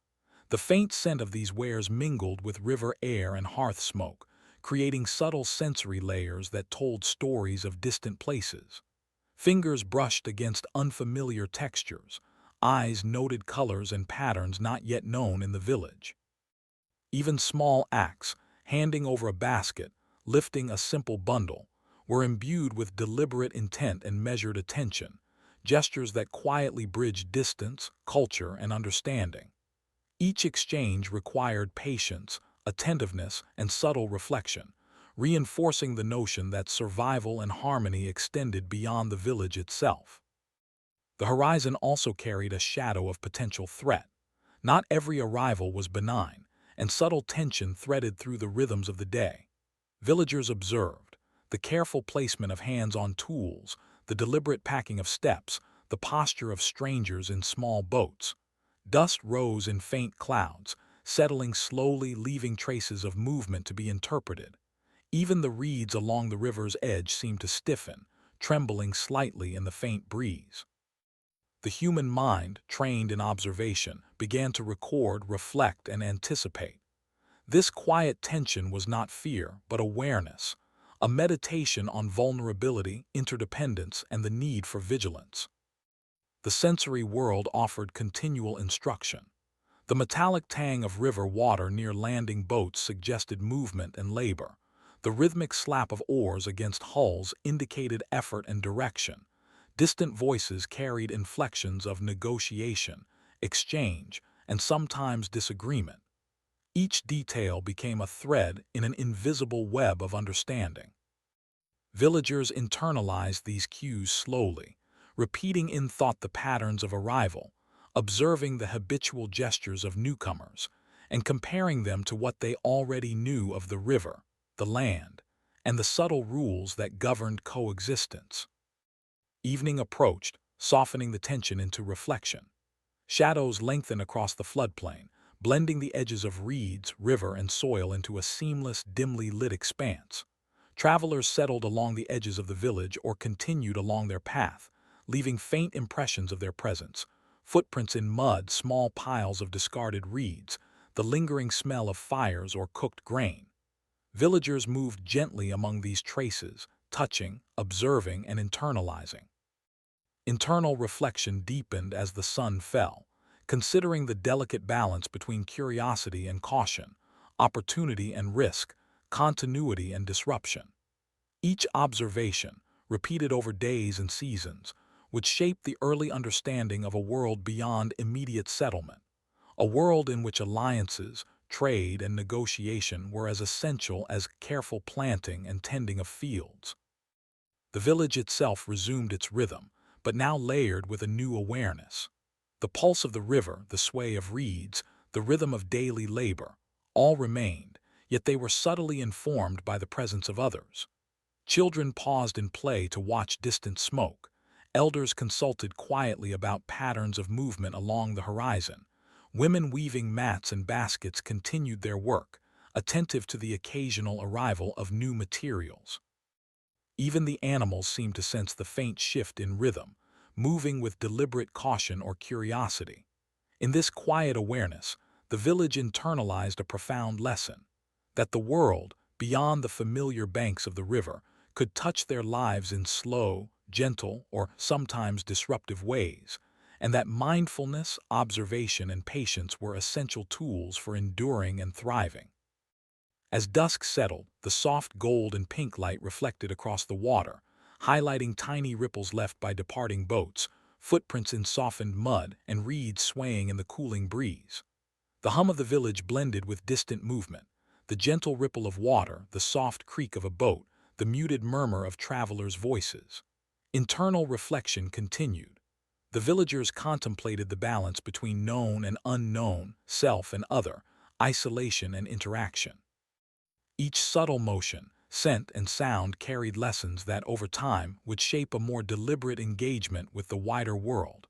The faint scent of these wares mingled with river air and hearth smoke, creating subtle sensory layers that told stories of distant places. Fingers brushed against unfamiliar textures, eyes noted colors and patterns not yet known in the village. Even small acts, handing over a basket, lifting a simple bundle, were imbued with deliberate intent and measured attention, gestures that quietly bridged distance, culture, and understanding. Each exchange required patience, attentiveness, and subtle reflection, reinforcing the notion that survival and harmony extended beyond the village itself. The horizon also carried a shadow of potential threat. Not every arrival was benign, and subtle tension threaded through the rhythms of the day. Villagers observed the careful placement of hands on tools, the deliberate packing of steps, the posture of strangers in small boats. Dust rose in faint clouds, settling slowly, leaving traces of movement to be interpreted. Even the reeds along the river's edge seemed to stiffen, trembling slightly in the faint breeze. The human mind, trained in observation, began to record, reflect, and anticipate. This quiet tension was not fear, but awareness, a meditation on vulnerability, interdependence, and the need for vigilance. The sensory world offered continual instruction. The metallic tang of river water near landing boats suggested movement and labor. The rhythmic slap of oars against hulls indicated effort and direction. Distant voices carried inflections of negotiation, exchange, and sometimes disagreement. Each detail became a thread in an invisible web of understanding. Villagers internalized these cues slowly, repeating in thought the patterns of arrival, observing the habitual gestures of newcomers, and comparing them to what they already knew of the river, the land, and the subtle rules that governed coexistence. Evening approached, softening the tension into reflection. Shadows lengthened across the floodplain, blending the edges of reeds, river, and soil into a seamless, dimly lit expanse. Travelers settled along the edges of the village or continued along their path, leaving faint impressions of their presence. Footprints in mud, small piles of discarded reeds, the lingering smell of fires or cooked grain. Villagers moved gently among these traces, touching, observing, and internalizing. Internal reflection deepened as the sun fell, considering the delicate balance between curiosity and caution, opportunity and risk, continuity and disruption. Each observation, repeated over days and seasons, would shape the early understanding of a world beyond immediate settlement, a world in which alliances, trade, and negotiation were as essential as careful planting and tending of fields. The village itself resumed its rhythm, but now layered with a new awareness. The pulse of the river, the sway of reeds, the rhythm of daily labor, all remained, yet they were subtly informed by the presence of others. Children paused in play to watch distant smoke. Elders consulted quietly about patterns of movement along the horizon. Women weaving mats and baskets continued their work, attentive to the occasional arrival of new materials. Even the animals seemed to sense the faint shift in rhythm, moving with deliberate caution or curiosity. In this quiet awareness, the village internalized a profound lesson, that the world, beyond the familiar banks of the river, could touch their lives in slow, gentle, or sometimes disruptive ways, and that mindfulness, observation, and patience were essential tools for enduring and thriving. As dusk settled, the soft gold and pink light reflected across the water, highlighting tiny ripples left by departing boats, footprints in softened mud, and reeds swaying in the cooling breeze. The hum of the village blended with distant movement, the gentle ripple of water, the soft creak of a boat, the muted murmur of travelers' voices. Internal reflection continued. The villagers contemplated the balance between known and unknown, self and other, isolation and interaction. Each subtle motion, scent, and sound carried lessons that, over time, would shape a more deliberate engagement with the wider world,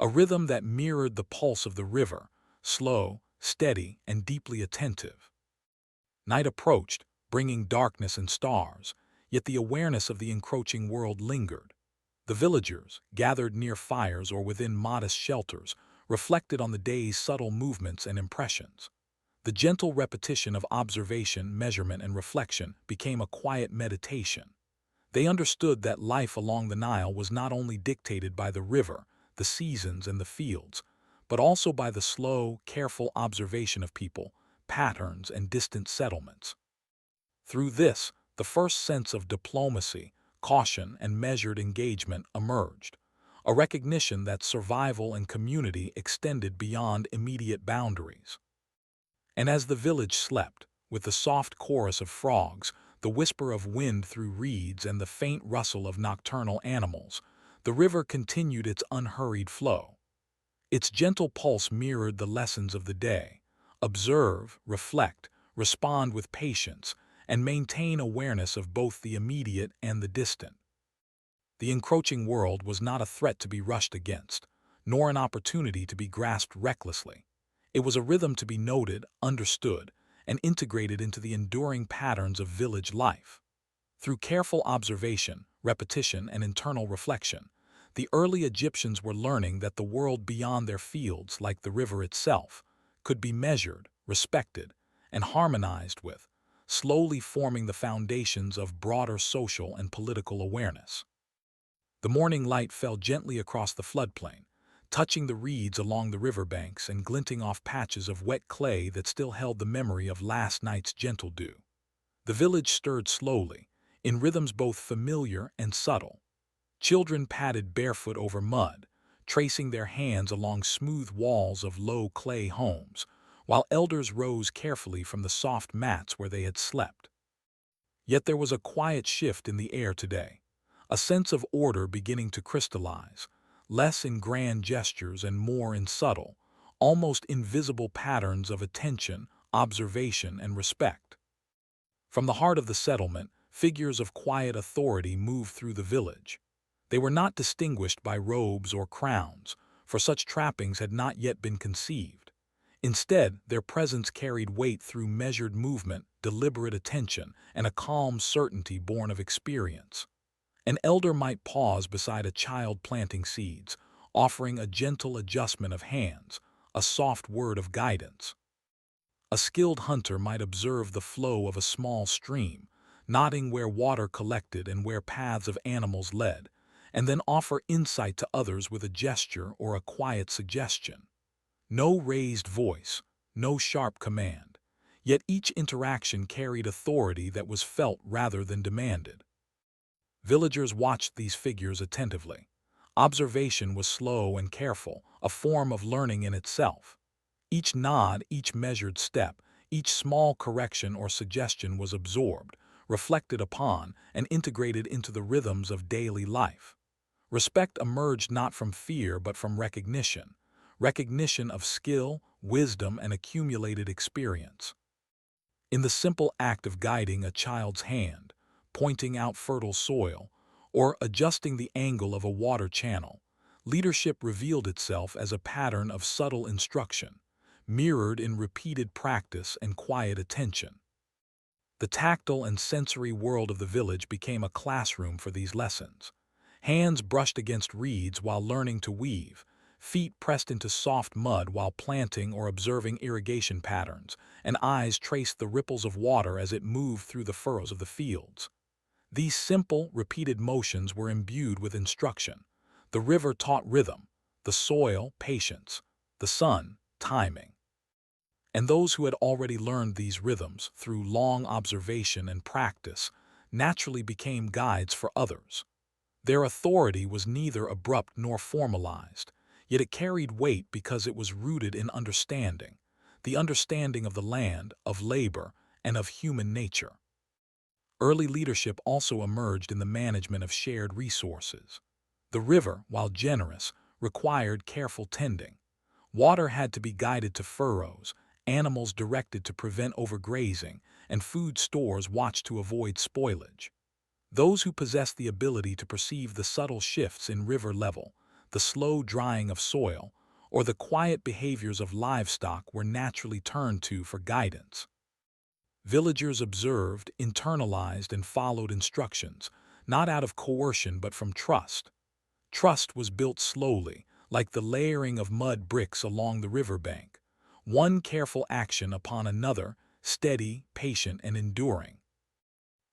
a rhythm that mirrored the pulse of the river, slow, steady, and deeply attentive. Night approached, bringing darkness and stars, yet the awareness of the encroaching world lingered. The villagers, gathered near fires or within modest shelters, reflected on the day's subtle movements and impressions. The gentle repetition of observation, measurement, and reflection became a quiet meditation. They understood that life along the Nile was not only dictated by the river, the seasons, and the fields, but also by the slow, careful observation of people, patterns, and distant settlements. Through this, the first sense of diplomacy, caution, and measured engagement emerged, a recognition that survival and community extended beyond immediate boundaries. And as the village slept, with the soft chorus of frogs, the whisper of wind through reeds and the faint rustle of nocturnal animals, the river continued its unhurried flow. Its gentle pulse mirrored the lessons of the day: observe, reflect, respond with patience, and maintain awareness of both the immediate and the distant. The encroaching world was not a threat to be rushed against, nor an opportunity to be grasped recklessly. It was a rhythm to be noted, understood, and integrated into the enduring patterns of village life. Through careful observation, repetition, and internal reflection, the early Egyptians were learning that the world beyond their fields, like the river itself, could be measured, respected, and harmonized with, slowly forming the foundations of broader social and political awareness. The morning light fell gently across the floodplain, touching the reeds along the riverbanks and glinting off patches of wet clay that still held the memory of last night's gentle dew. The village stirred slowly, in rhythms both familiar and subtle. Children padded barefoot over mud, tracing their hands along smooth walls of low clay homes, while elders rose carefully from the soft mats where they had slept. Yet there was a quiet shift in the air today, a sense of order beginning to crystallize, less in grand gestures and more in subtle, almost invisible patterns of attention, observation, and respect. From the heart of the settlement, figures of quiet authority moved through the village. They were not distinguished by robes or crowns, for such trappings had not yet been conceived. Instead, their presence carried weight through measured movement, deliberate attention, and a calm certainty born of experience. An elder might pause beside a child planting seeds, offering a gentle adjustment of hands, a soft word of guidance. A skilled hunter might observe the flow of a small stream, nodding where water collected and where paths of animals led, and then offer insight to others with a gesture or a quiet suggestion. No raised voice, no sharp command, yet each interaction carried authority that was felt rather than demanded. Villagers watched these figures attentively. Observation was slow and careful, a form of learning in itself. Each nod, each measured step, each small correction or suggestion was absorbed, reflected upon, and integrated into the rhythms of daily life. Respect emerged not from fear but from recognition, recognition of skill, wisdom, and accumulated experience. In the simple act of guiding a child's hand, pointing out fertile soil, or adjusting the angle of a water channel, leadership revealed itself as a pattern of subtle instruction, mirrored in repeated practice and quiet attention. The tactile and sensory world of the village became a classroom for these lessons. Hands brushed against reeds while learning to weave, feet pressed into soft mud while planting or observing irrigation patterns, and eyes traced the ripples of water as it moved through the furrows of the fields. These simple, repeated motions were imbued with instruction. The river taught rhythm, the soil patience, the sun timing. And those who had already learned these rhythms through long observation and practice naturally became guides for others. Their authority was neither abrupt nor formalized, yet it carried weight because it was rooted in understanding, the understanding of the land, of labor, and of human nature. Early leadership also emerged in the management of shared resources. The river, while generous, required careful tending. Water had to be guided to furrows, animals directed to prevent overgrazing, and food stores watched to avoid spoilage. Those who possessed the ability to perceive the subtle shifts in river level, the slow drying of soil, or the quiet behaviors of livestock were naturally turned to for guidance. Villagers observed, internalized, and followed instructions, not out of coercion but from trust. Trust was built slowly, like the layering of mud bricks along the riverbank, one careful action upon another, steady, patient, and enduring.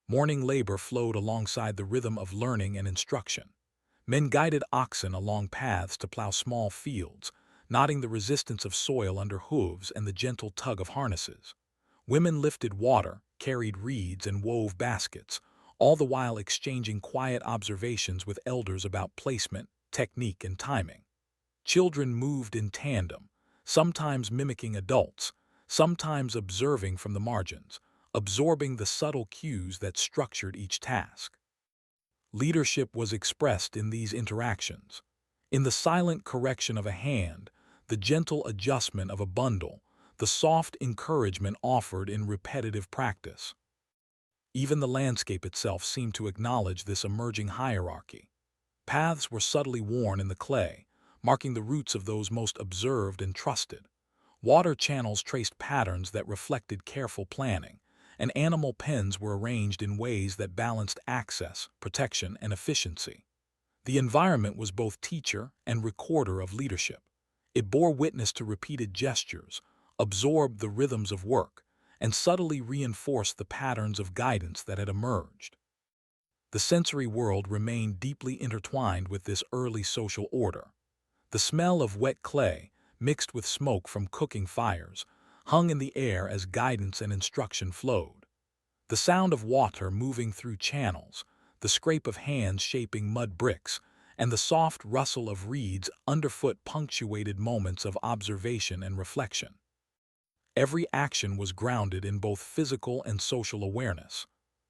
Morning labor flowed alongside the rhythm of learning and instruction. Men guided oxen along paths to plow small fields, nodding the resistance of soil under hooves and the gentle tug of harnesses. Women lifted water, carried reeds, and wove baskets, all the while exchanging quiet observations with elders about placement, technique, and timing. Children moved in tandem, sometimes mimicking adults, sometimes observing from the margins, absorbing the subtle cues that structured each task. Leadership was expressed in these interactions. In the silent correction of a hand, the gentle adjustment of a bundle, the soft encouragement offered in repetitive practice. Even the landscape itself seemed to acknowledge this emerging hierarchy. Paths were subtly worn in the clay, marking the routes of those most observed and trusted. Water channels traced patterns that reflected careful planning, and animal pens were arranged in ways that balanced access, protection, and efficiency. The environment was both teacher and recorder of leadership. It bore witness to repeated gestures, absorbed the rhythms of work, and subtly reinforced the patterns of guidance that had emerged. The sensory world remained deeply intertwined with this early social order. The smell of wet clay, mixed with smoke from cooking fires, hung in the air as guidance and instruction flowed. The sound of water moving through channels, the scrape of hands shaping mud bricks, and the soft rustle of reeds underfoot punctuated moments of observation and reflection. Every action was grounded in both physical and social awareness.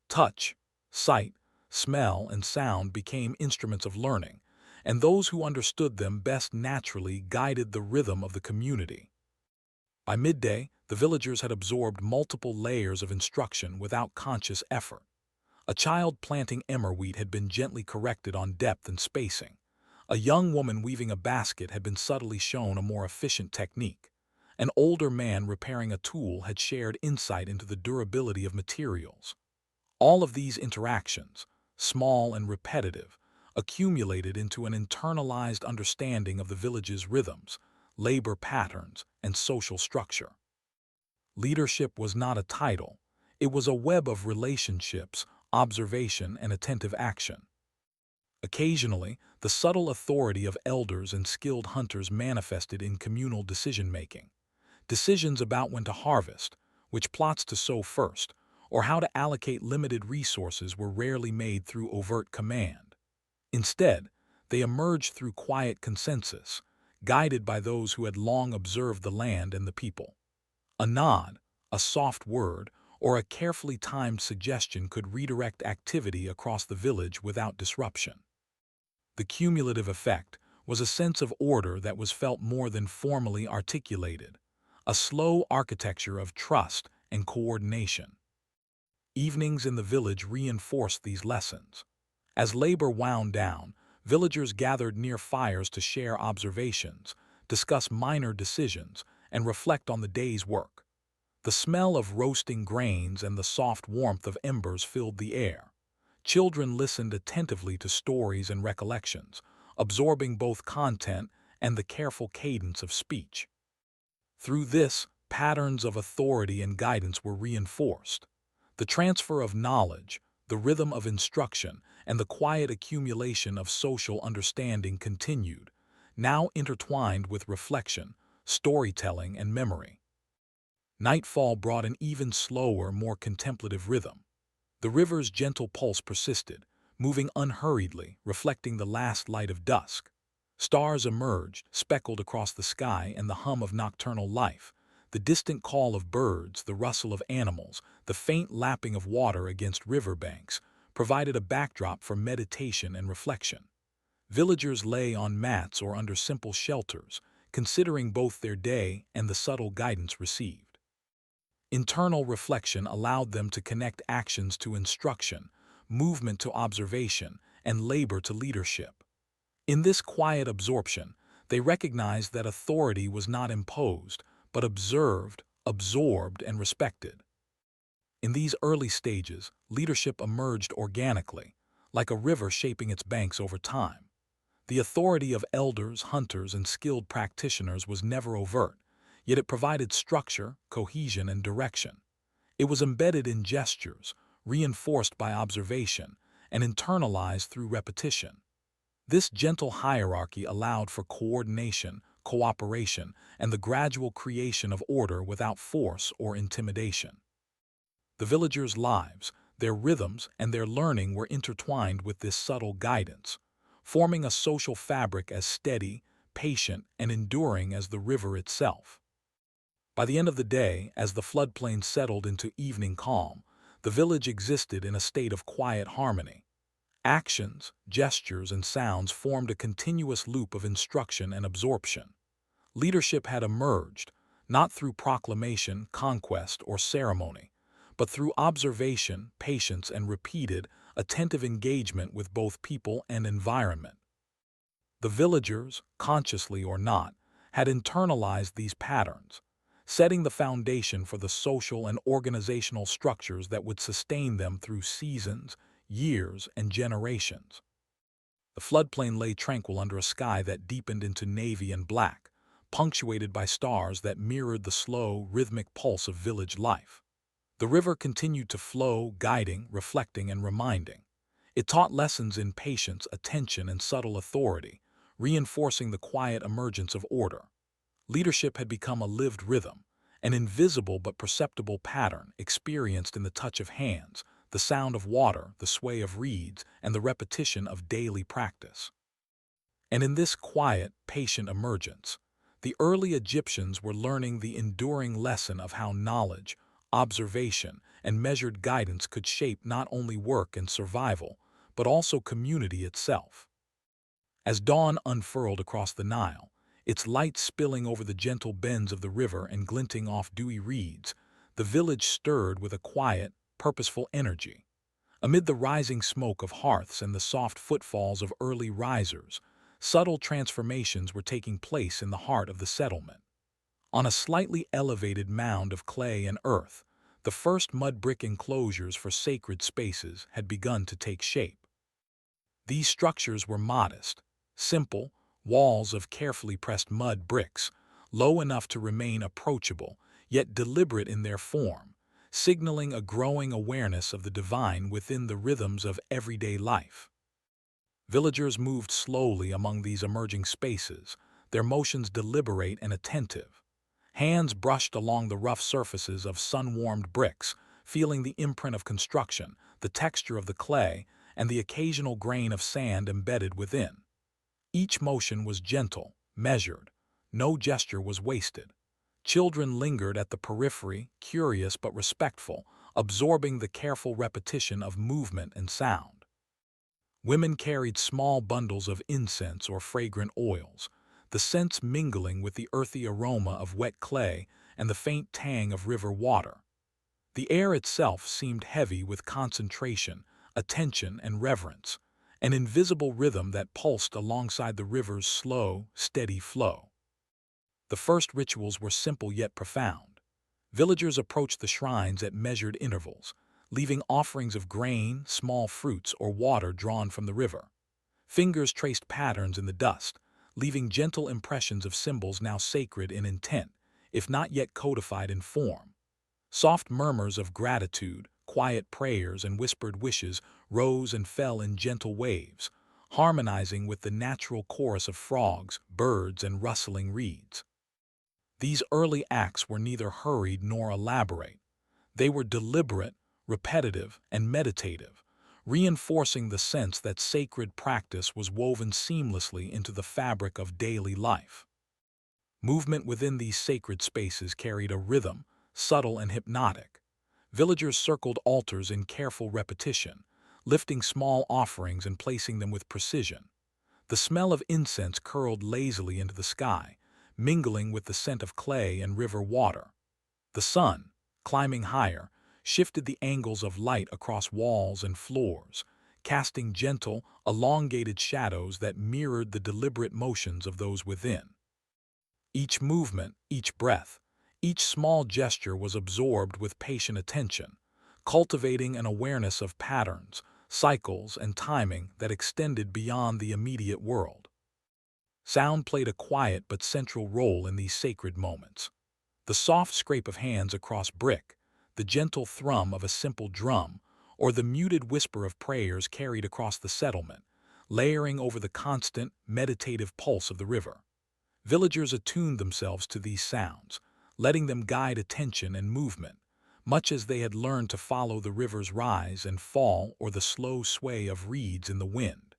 Touch, sight, smell, and sound became instruments of learning, and those who understood them best naturally guided the rhythm of the community. By midday, the villagers had absorbed multiple layers of instruction without conscious effort. A child planting emmer wheat had been gently corrected on depth and spacing. A young woman weaving a basket had been subtly shown a more efficient technique. An older man repairing a tool had shared insight into the durability of materials. All of these interactions, small and repetitive, accumulated into an internalized understanding of the village's rhythms, labor patterns, and social structure. Leadership was not a title. It was a web of relationships, observation, and attentive action. Occasionally, the subtle authority of elders and skilled hunters manifested in communal decision-making. Decisions about when to harvest, which plots to sow first, or how to allocate limited resources were rarely made through overt command. Instead, they emerged through quiet consensus, guided by those who had long observed the land and the people. A nod, a soft word, or a carefully timed suggestion could redirect activity across the village without disruption. The cumulative effect was a sense of order that was felt more than formally articulated, a slow architecture of trust and coordination. Evenings in the village reinforced these lessons. As labor wound down, villagers gathered near fires to share observations, discuss minor decisions, and reflect on the day's work. The smell of roasting grains and the soft warmth of embers filled the air. Children listened attentively to stories and recollections, absorbing both content and the careful cadence of speech. Through this, patterns of authority and guidance were reinforced. The transfer of knowledge, the rhythm of instruction, and the quiet accumulation of social understanding continued, now intertwined with reflection, storytelling, and memory. Nightfall brought an even slower, more contemplative rhythm. The river's gentle pulse persisted, moving unhurriedly, reflecting the last light of dusk. Stars emerged, speckled across the sky, and the hum of nocturnal life, the distant call of birds, the rustle of animals, the faint lapping of water against riverbanks, provided a backdrop for meditation and reflection. Villagers lay on mats or under simple shelters, considering both their day and the subtle guidance received. Internal reflection allowed them to connect actions to instruction, movement to observation, and labor to leadership. In this quiet absorption, they recognized that authority was not imposed, but observed, absorbed, and respected. In these early stages, leadership emerged organically, like a river shaping its banks over time. The authority of elders, hunters, and skilled practitioners was never overt, yet it provided structure, cohesion, and direction. It was embedded in gestures, reinforced by observation, and internalized through repetition. This gentle hierarchy allowed for coordination, cooperation, and the gradual creation of order without force or intimidation. The villagers' lives, their rhythms, and their learning were intertwined with this subtle guidance, forming a social fabric as steady, patient, and enduring as the river itself. By the end of the day, as the floodplain settled into evening calm, the village existed in a state of quiet harmony. Actions, gestures, and sounds formed a continuous loop of instruction and absorption. Leadership had emerged, not through proclamation, conquest, or ceremony, but through observation, patience, and repeated, attentive engagement with both people and environment. The villagers, consciously or not, had internalized these patterns, setting the foundation for the social and organizational structures that would sustain them through seasons, years, and generations. The floodplain lay tranquil under a sky that deepened into navy and black, punctuated by stars that mirrored the slow, rhythmic pulse of village life. The river continued to flow, guiding, reflecting, and reminding. It taught lessons in patience, attention, and subtle authority, reinforcing the quiet emergence of order. Leadership had become a lived rhythm, an invisible but perceptible pattern experienced in the touch of hands, the sound of water, the sway of reeds, and the repetition of daily practice. And in this quiet, patient emergence, the early Egyptians were learning the enduring lesson of how knowledge, observation, and measured guidance could shape not only work and survival, but also community itself. As dawn unfurled across the Nile, its light spilling over the gentle bends of the river and glinting off dewy reeds, the village stirred with a quiet, purposeful energy. Amid the rising smoke of hearths and the soft footfalls of early risers, subtle transformations were taking place in the heart of the settlement. On a slightly elevated mound of clay and earth, the first mud brick enclosures for sacred spaces had begun to take shape. These structures were modest, simple, walls of carefully pressed mud bricks, low enough to remain approachable, yet deliberate in their form, signaling a growing awareness of the divine within the rhythms of everyday life. Villagers moved slowly among these emerging spaces, their motions deliberate and attentive. Hands brushed along the rough surfaces of sun-warmed bricks, feeling the imprint of construction, the texture of the clay, and the occasional grain of sand embedded within. Each motion was gentle, measured. No gesture was wasted. Children lingered at the periphery, curious but respectful, absorbing the careful repetition of movement and sound. Women carried small bundles of incense or fragrant oils, the scents mingling with the earthy aroma of wet clay and the faint tang of river water. The air itself seemed heavy with concentration, attention, and reverence, an invisible rhythm that pulsed alongside the river's slow, steady flow. The first rituals were simple yet profound. Villagers approached the shrines at measured intervals, leaving offerings of grain, small fruits, or water drawn from the river. Fingers traced patterns in the dust, leaving gentle impressions of symbols now sacred in intent, if not yet codified in form. Soft murmurs of gratitude, quiet prayers, and whispered wishes rose and fell in gentle waves, harmonizing with the natural chorus of frogs, birds, and rustling reeds. These early acts were neither hurried nor elaborate. They were deliberate, repetitive, and meditative, reinforcing the sense that sacred practice was woven seamlessly into the fabric of daily life. Movement within these sacred spaces carried a rhythm, subtle and hypnotic. Villagers circled altars in careful repetition, lifting small offerings and placing them with precision. The smell of incense curled lazily into the sky, mingling with the scent of clay and river water. The sun, climbing higher, shifted the angles of light across walls and floors, casting gentle, elongated shadows that mirrored the deliberate motions of those within. Each movement, each breath, each small gesture was absorbed with patient attention, cultivating an awareness of patterns, cycles, and timing that extended beyond the immediate world. Sound played a quiet but central role in these sacred moments. The soft scrape of hands across brick, the gentle thrum of a simple drum, or the muted whisper of prayers carried across the settlement, layering over the constant, meditative pulse of the river. Villagers attuned themselves to these sounds, letting them guide attention and movement, much as they had learned to follow the river's rise and fall or the slow sway of reeds in the wind.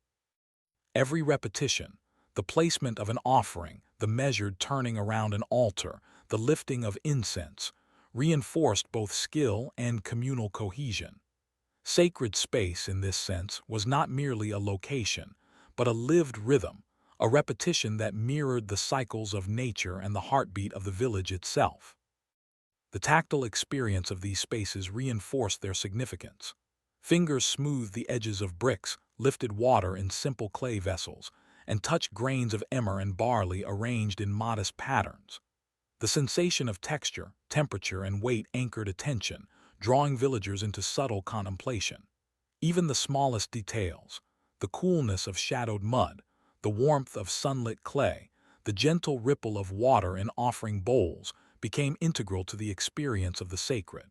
Every repetition, the placement of an offering, the measured turning around an altar, the lifting of incense, reinforced both skill and communal cohesion. Sacred space, in this sense, was not merely a location, but a lived rhythm, a repetition that mirrored the cycles of nature and the heartbeat of the village itself. The tactile experience of these spaces reinforced their significance. Fingers smoothed the edges of bricks, lifted water in simple clay vessels, and touched grains of emmer and barley arranged in modest patterns. The sensation of texture, temperature, and weight anchored attention, drawing villagers into subtle contemplation. Even the smallest details, the coolness of shadowed mud, the warmth of sunlit clay, the gentle ripple of water in offering bowls, became integral to the experience of the sacred.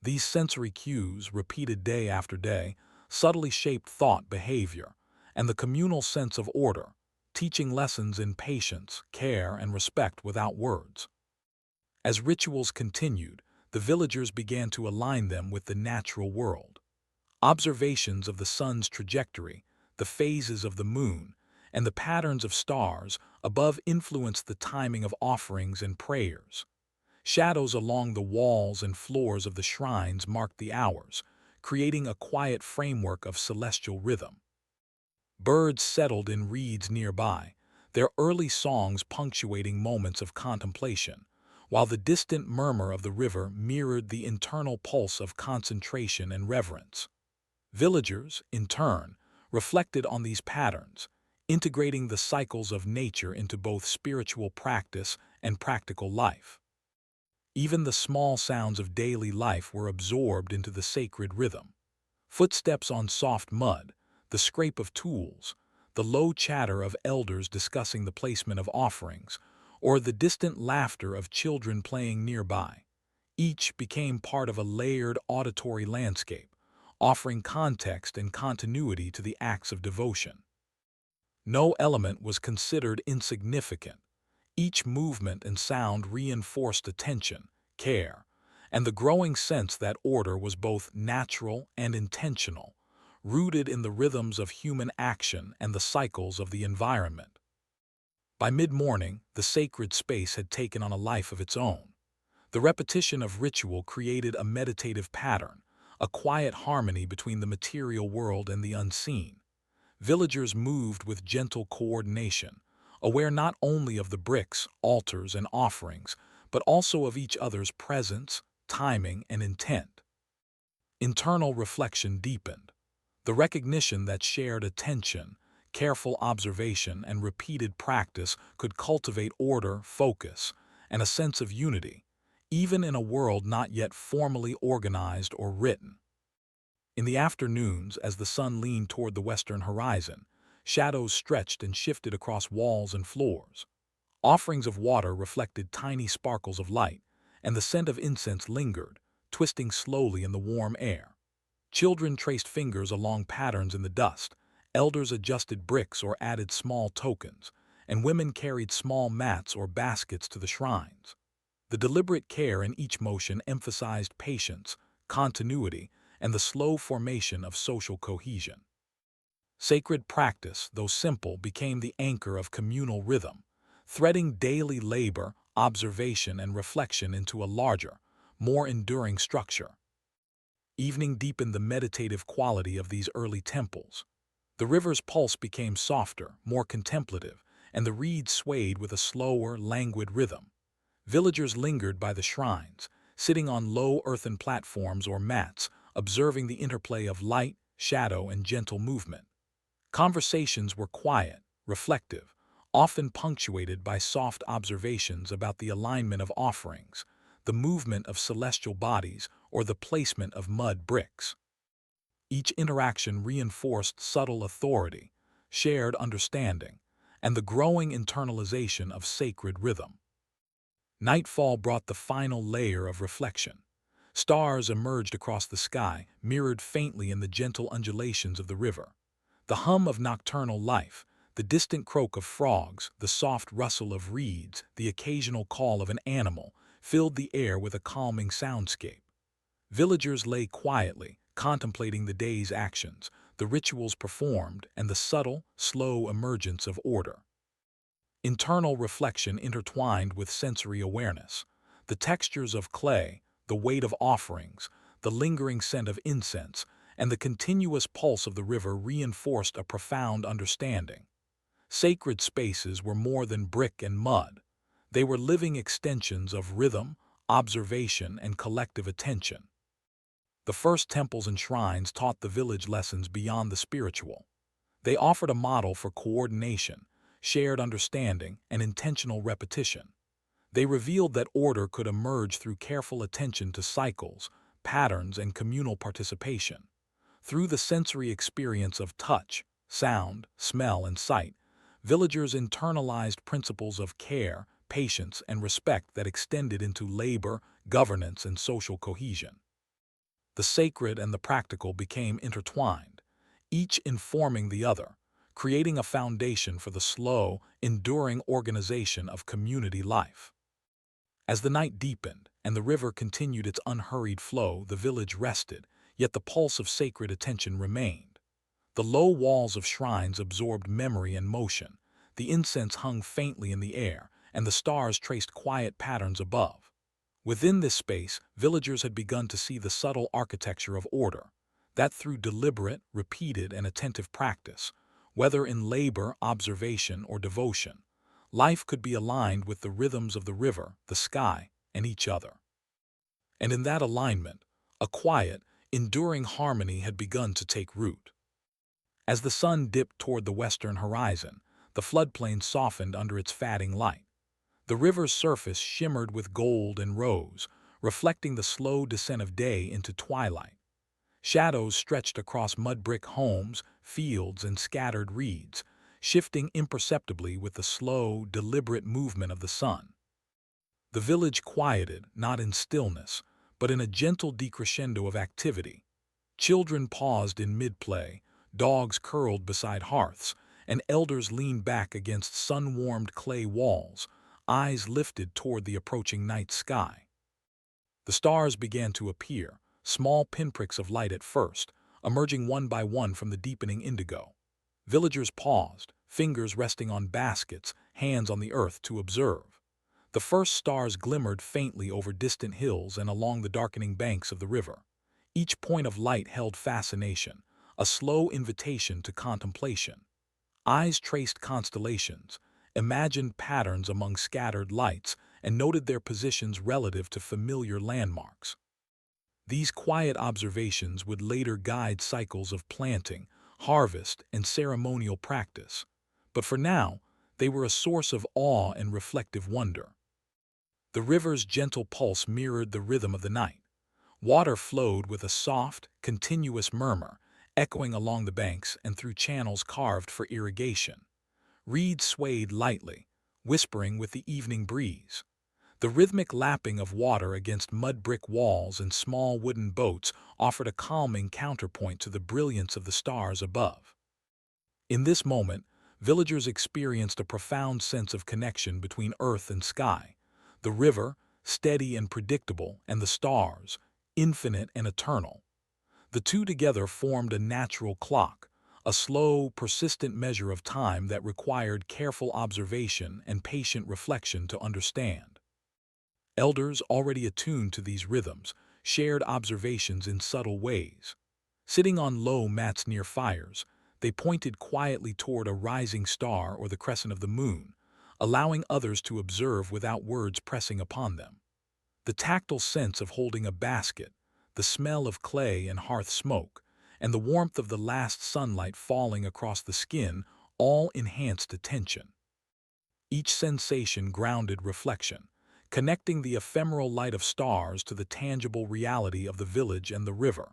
These sensory cues, repeated day after day, subtly shaped thought, behavior, and the communal sense of order, teaching lessons in patience, care, and respect without words. As rituals continued, the villagers began to align them with the natural world. Observations of the sun's trajectory, the phases of the moon, and the patterns of stars above influenced the timing of offerings and prayers. Shadows along the walls and floors of the shrines marked the hours, creating a quiet framework of celestial rhythm. Birds settled in reeds nearby, their early songs punctuating moments of contemplation, while the distant murmur of the river mirrored the internal pulse of concentration and reverence. Villagers, in turn, reflected on these patterns, integrating the cycles of nature into both spiritual practice and practical life. Even the small sounds of daily life were absorbed into the sacred rhythm. Footsteps on soft mud, the scrape of tools, the low chatter of elders discussing the placement of offerings, or the distant laughter of children playing nearby. Each became part of a layered auditory landscape, offering context and continuity to the acts of devotion. No element was considered insignificant. Each movement and sound reinforced attention, care, and the growing sense that order was both natural and intentional, rooted in the rhythms of human action and the cycles of the environment. By mid-morning, the sacred space had taken on a life of its own. The repetition of ritual created a meditative pattern, a quiet harmony between the material world and the unseen. Villagers moved with gentle coordination, aware not only of the bricks, altars, and offerings, but also of each other's presence, timing, and intent. Internal reflection deepened. The recognition that shared attention, careful observation, and repeated practice could cultivate order, focus, and a sense of unity, even in a world not yet formally organized or written. In the afternoons, as the sun leaned toward the western horizon, shadows stretched and shifted across walls and floors. Offerings of water reflected tiny sparkles of light, and the scent of incense lingered, twisting slowly in the warm air. Children traced fingers along patterns in the dust, elders adjusted bricks or added small tokens, and women carried small mats or baskets to the shrines. The deliberate care in each motion emphasized patience, continuity, and the slow formation of social cohesion. Sacred practice, though simple, became the anchor of communal rhythm, threading daily labor, observation, and reflection into a larger, more enduring structure. Evening deepened the meditative quality of these early temples. The river's pulse became softer, more contemplative, and the reeds swayed with a slower, languid rhythm. Villagers lingered by the shrines, sitting on low earthen platforms or mats, observing the interplay of light, shadow, and gentle movement. Conversations were quiet, reflective, often punctuated by soft observations about the alignment of offerings, the movement of celestial bodies, or the placement of mud bricks. Each interaction reinforced subtle authority, shared understanding, and the growing internalization of sacred rhythm. Nightfall brought the final layer of reflection. Stars emerged across the sky, mirrored faintly in the gentle undulations of the river. The hum of nocturnal life, the distant croak of frogs, the soft rustle of reeds, the occasional call of an animal, filled the air with a calming soundscape. Villagers lay quietly, contemplating the day's actions, the rituals performed, and the subtle, slow emergence of order. internal reflection intertwined with sensory awareness. The textures of clay, the weight of offerings, the lingering scent of incense, and the continuous pulse of the river reinforced a profound understanding. Sacred spaces were more than brick and mud. They were living extensions of rhythm, observation, and collective attention. The first temples and shrines taught the village lessons beyond the spiritual. They offered a model for coordination, shared understanding, and intentional repetition. They revealed that order could emerge through careful attention to cycles, patterns, and communal participation. Through the sensory experience of touch, sound, smell, and sight, villagers internalized principles of care, patience, and respect that extended into labor, governance, and social cohesion. The sacred and the practical became intertwined, each informing the other, creating a foundation for the slow, enduring organization of community life. As the night deepened and the river continued its unhurried flow, the village rested, yet the pulse of sacred attention remained. The low walls of shrines absorbed memory and motion, the incense hung faintly in the air, and the stars traced quiet patterns above. Within this space, villagers had begun to see the subtle architecture of order, that through deliberate, repeated, and attentive practice, whether in labor, observation, or devotion, life could be aligned with the rhythms of the river, the sky, and each other. And in that alignment, a quiet, enduring harmony had begun to take root. As the sun dipped toward the western horizon, the floodplain softened under its fatting light. The river's surface shimmered with gold and rose, reflecting the slow descent of day into twilight. Shadows stretched across mud-brick homes, fields, and scattered reeds, shifting imperceptibly with the slow, deliberate movement of the sun. The village quieted, not in stillness, but in a gentle decrescendo of activity. Children paused in mid-play, dogs curled beside hearths, and elders leaned back against sun-warmed clay walls, eyes lifted toward the approaching night sky. The stars began to appear, small pinpricks of light at first, emerging one by one from the deepening indigo. Villagers paused, fingers resting on baskets, hands on the earth to observe. The first stars glimmered faintly over distant hills and along the darkening banks of the river. Each point of light held fascination, a slow invitation to contemplation. Eyes traced constellations, imagined patterns among scattered lights, and noted their positions relative to familiar landmarks. These quiet observations would later guide cycles of planting, harvest, and ceremonial practice. But for now, they were a source of awe and reflective wonder. The river's gentle pulse mirrored the rhythm of the night. Water flowed with a soft, continuous murmur, echoing along the banks and through channels carved for irrigation. Reeds swayed lightly, whispering with the evening breeze. The rhythmic lapping of water against mud-brick walls and small wooden boats offered a calming counterpoint to the brilliance of the stars above. In this moment, villagers experienced a profound sense of connection between earth and sky. The river, steady and predictable, and the stars, infinite and eternal. The two together formed a natural clock, a slow, persistent measure of time that required careful observation and patient reflection to understand. Elders, already attuned to these rhythms, shared observations in subtle ways. Sitting on low mats near fires, they pointed quietly toward a rising star or the crescent of the moon, allowing others to observe without words pressing upon them. The tactile sense of holding a basket, the smell of clay and hearth smoke, and the warmth of the last sunlight falling across the skin all enhanced attention. Each sensation grounded reflection, connecting the ephemeral light of stars to the tangible reality of the village and the river.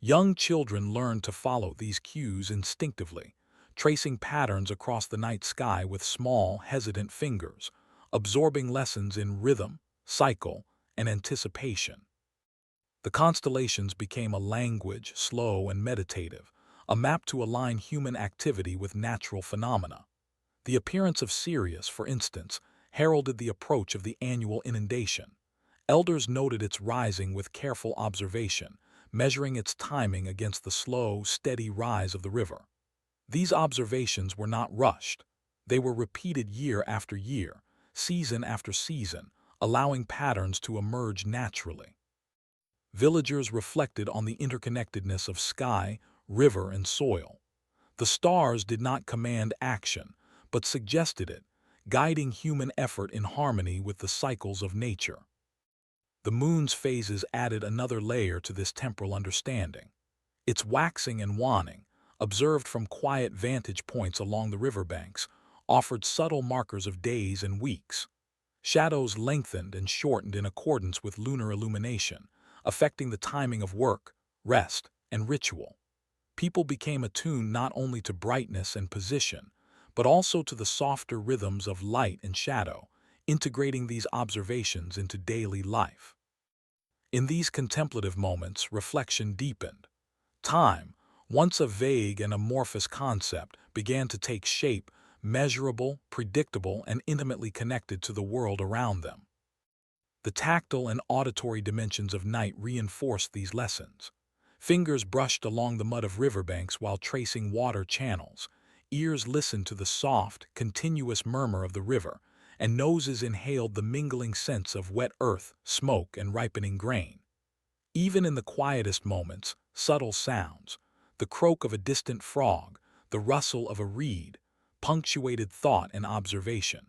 Young children learned to follow these cues instinctively, tracing patterns across the night sky with small, hesitant fingers, absorbing lessons in rhythm, cycle, and anticipation. The constellations became a language, slow and meditative, a map to align human activity with natural phenomena. The appearance of Sirius, for instance, heralded the approach of the annual inundation. Elders noted its rising with careful observation, measuring its timing against the slow, steady rise of the river. These observations were not rushed. They were repeated year after year, season after season, allowing patterns to emerge naturally. Villagers reflected on the interconnectedness of sky, river, and soil. The stars did not command action, but suggested it, guiding human effort in harmony with the cycles of nature. The moon's phases added another layer to this temporal understanding. Its waxing and waning, observed from quiet vantage points along the riverbanks, offered subtle markers of days and weeks. Shadows lengthened and shortened in accordance with lunar illumination, affecting the timing of work, rest, and ritual. People became attuned not only to brightness and position, but also to the softer rhythms of light and shadow, integrating these observations into daily life. In these contemplative moments, reflection deepened. Time, once a vague and amorphous concept, began to take shape, measurable, predictable, and intimately connected to the world around them. The tactile and auditory dimensions of night reinforced these lessons. Fingers brushed along the mud of riverbanks while tracing water channels, ears listened to the soft, continuous murmur of the river, and noses inhaled the mingling scents of wet earth, smoke, and ripening grain. Even in the quietest moments, subtle sounds, the croak of a distant frog, the rustle of a reed, punctuated thought and observation.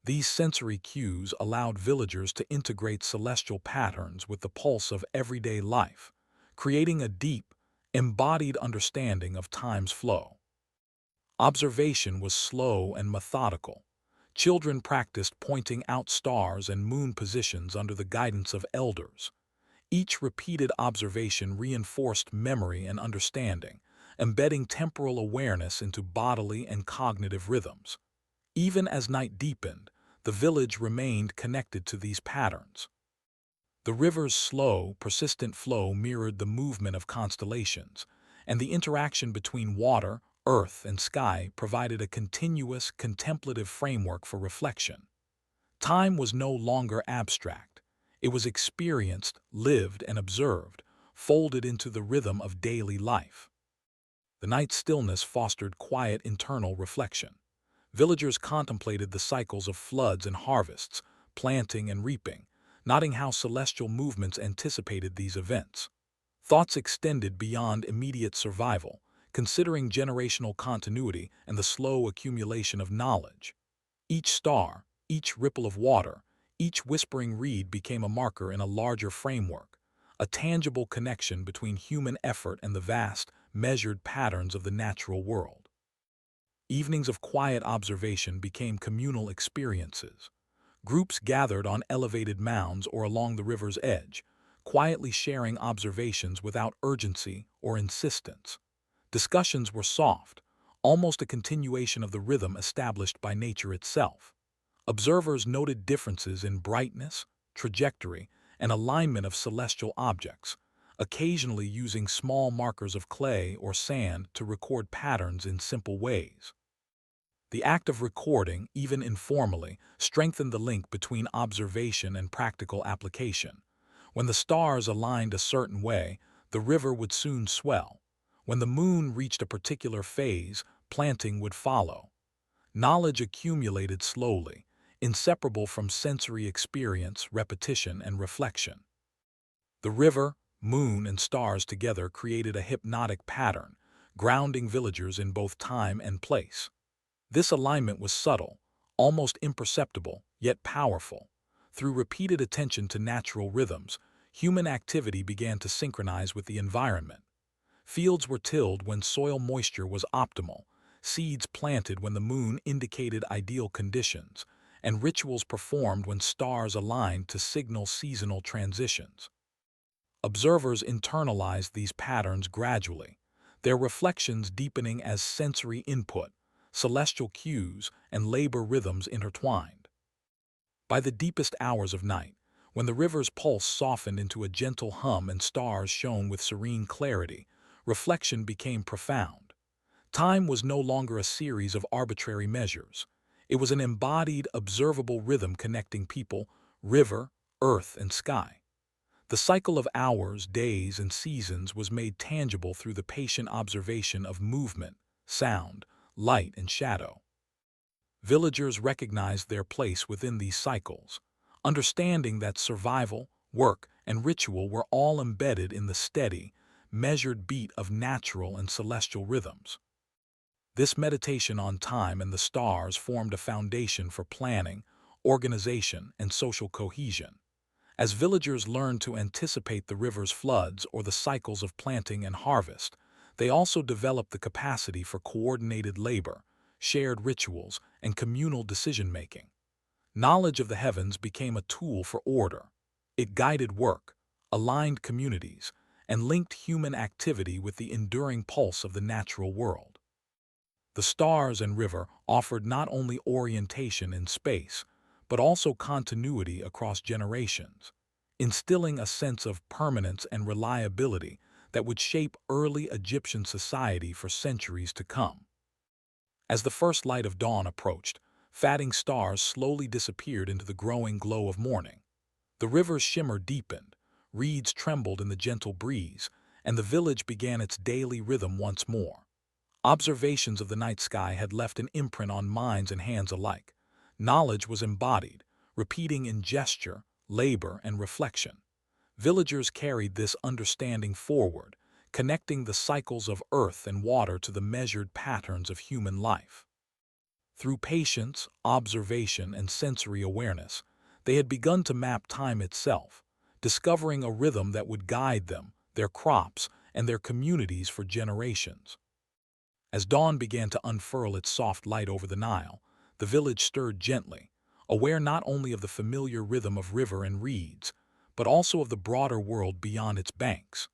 These sensory cues allowed villagers to integrate celestial patterns with the pulse of everyday life, creating a deep, embodied understanding of time's flow. Observation was slow and methodical. Children practiced pointing out stars and moon positions under the guidance of elders. Each repeated observation reinforced memory and understanding, embedding temporal awareness into bodily and cognitive rhythms. Even as night deepened, the village remained connected to these patterns. The river's slow, persistent flow mirrored the movement of constellations, and the interaction between water, earth, and sky provided a continuous, contemplative framework for reflection. Time was no longer abstract. It was experienced, lived, and observed, folded into the rhythm of daily life. The night's stillness fostered quiet internal reflection. Villagers contemplated the cycles of floods and harvests, planting and reaping, noting how celestial movements anticipated these events. Thoughts extended beyond immediate survival, considering generational continuity and the slow accumulation of knowledge. Each star, each ripple of water, each whispering reed became a marker in a larger framework, a tangible connection between human effort and the vast, measured patterns of the natural world. Evenings of quiet observation became communal experiences. Groups gathered on elevated mounds or along the river's edge, quietly sharing observations without urgency or insistence. Discussions were soft, almost a continuation of the rhythm established by nature itself. Observers noted differences in brightness, trajectory, and alignment of celestial objects, occasionally using small markers of clay or sand to record patterns in simple ways. The act of recording, even informally, strengthened the link between observation and practical application. When the stars aligned a certain way, the river would soon swell. When the moon reached a particular phase, planting would follow. Knowledge accumulated slowly, inseparable from sensory experience, repetition, and reflection. The river, moon, and stars together created a hypnotic pattern, grounding villagers in both time and place. This alignment was subtle, almost imperceptible, yet powerful. Through repeated attention to natural rhythms, human activity began to synchronize with the environment. Fields were tilled when soil moisture was optimal, seeds planted when the moon indicated ideal conditions, and rituals performed when stars aligned to signal seasonal transitions. Observers internalized these patterns gradually, their reflections deepening as sensory input, celestial cues, and labor rhythms intertwined. By the deepest hours of night, when the river's pulse softened into a gentle hum and stars shone with serene clarity, reflection became profound. Time was no longer a series of arbitrary measures. It was an embodied, observable rhythm connecting people, river, earth, and sky. The cycle of hours, days, and seasons was made tangible through the patient observation of movement, sound, light, and shadow. Villagers recognized their place within these cycles, understanding that survival, work, and ritual were all embedded in the steady, measured beat of natural and celestial rhythms. This meditation on time and the stars formed a foundation for planning, organization, and social cohesion. As villagers learned to anticipate the river's floods or the cycles of planting and harvest, they also developed the capacity for coordinated labor, shared rituals, and communal decision-making. Knowledge of the heavens became a tool for order. It guided work, aligned communities, and linked human activity with the enduring pulse of the natural world. The stars and river offered not only orientation in space, but also continuity across generations, instilling a sense of permanence and reliability that would shape early Egyptian society for centuries to come. As the first light of dawn approached, fading stars slowly disappeared into the growing glow of morning. The river's shimmer deepened, reeds trembled in the gentle breeze, and the village began its daily rhythm once more. Observations of the night sky had left an imprint on minds and hands alike. Knowledge was embodied, repeating in gesture, labor, and reflection. Villagers carried this understanding forward, connecting the cycles of earth and water to the measured patterns of human life. Through patience, observation, and sensory awareness, they had begun to map time itself, discovering a rhythm that would guide them, their crops, and their communities for generations. As dawn began to unfurl its soft light over the Nile, the village stirred gently, aware not only of the familiar rhythm of river and reeds, but also of the broader world beyond its banks.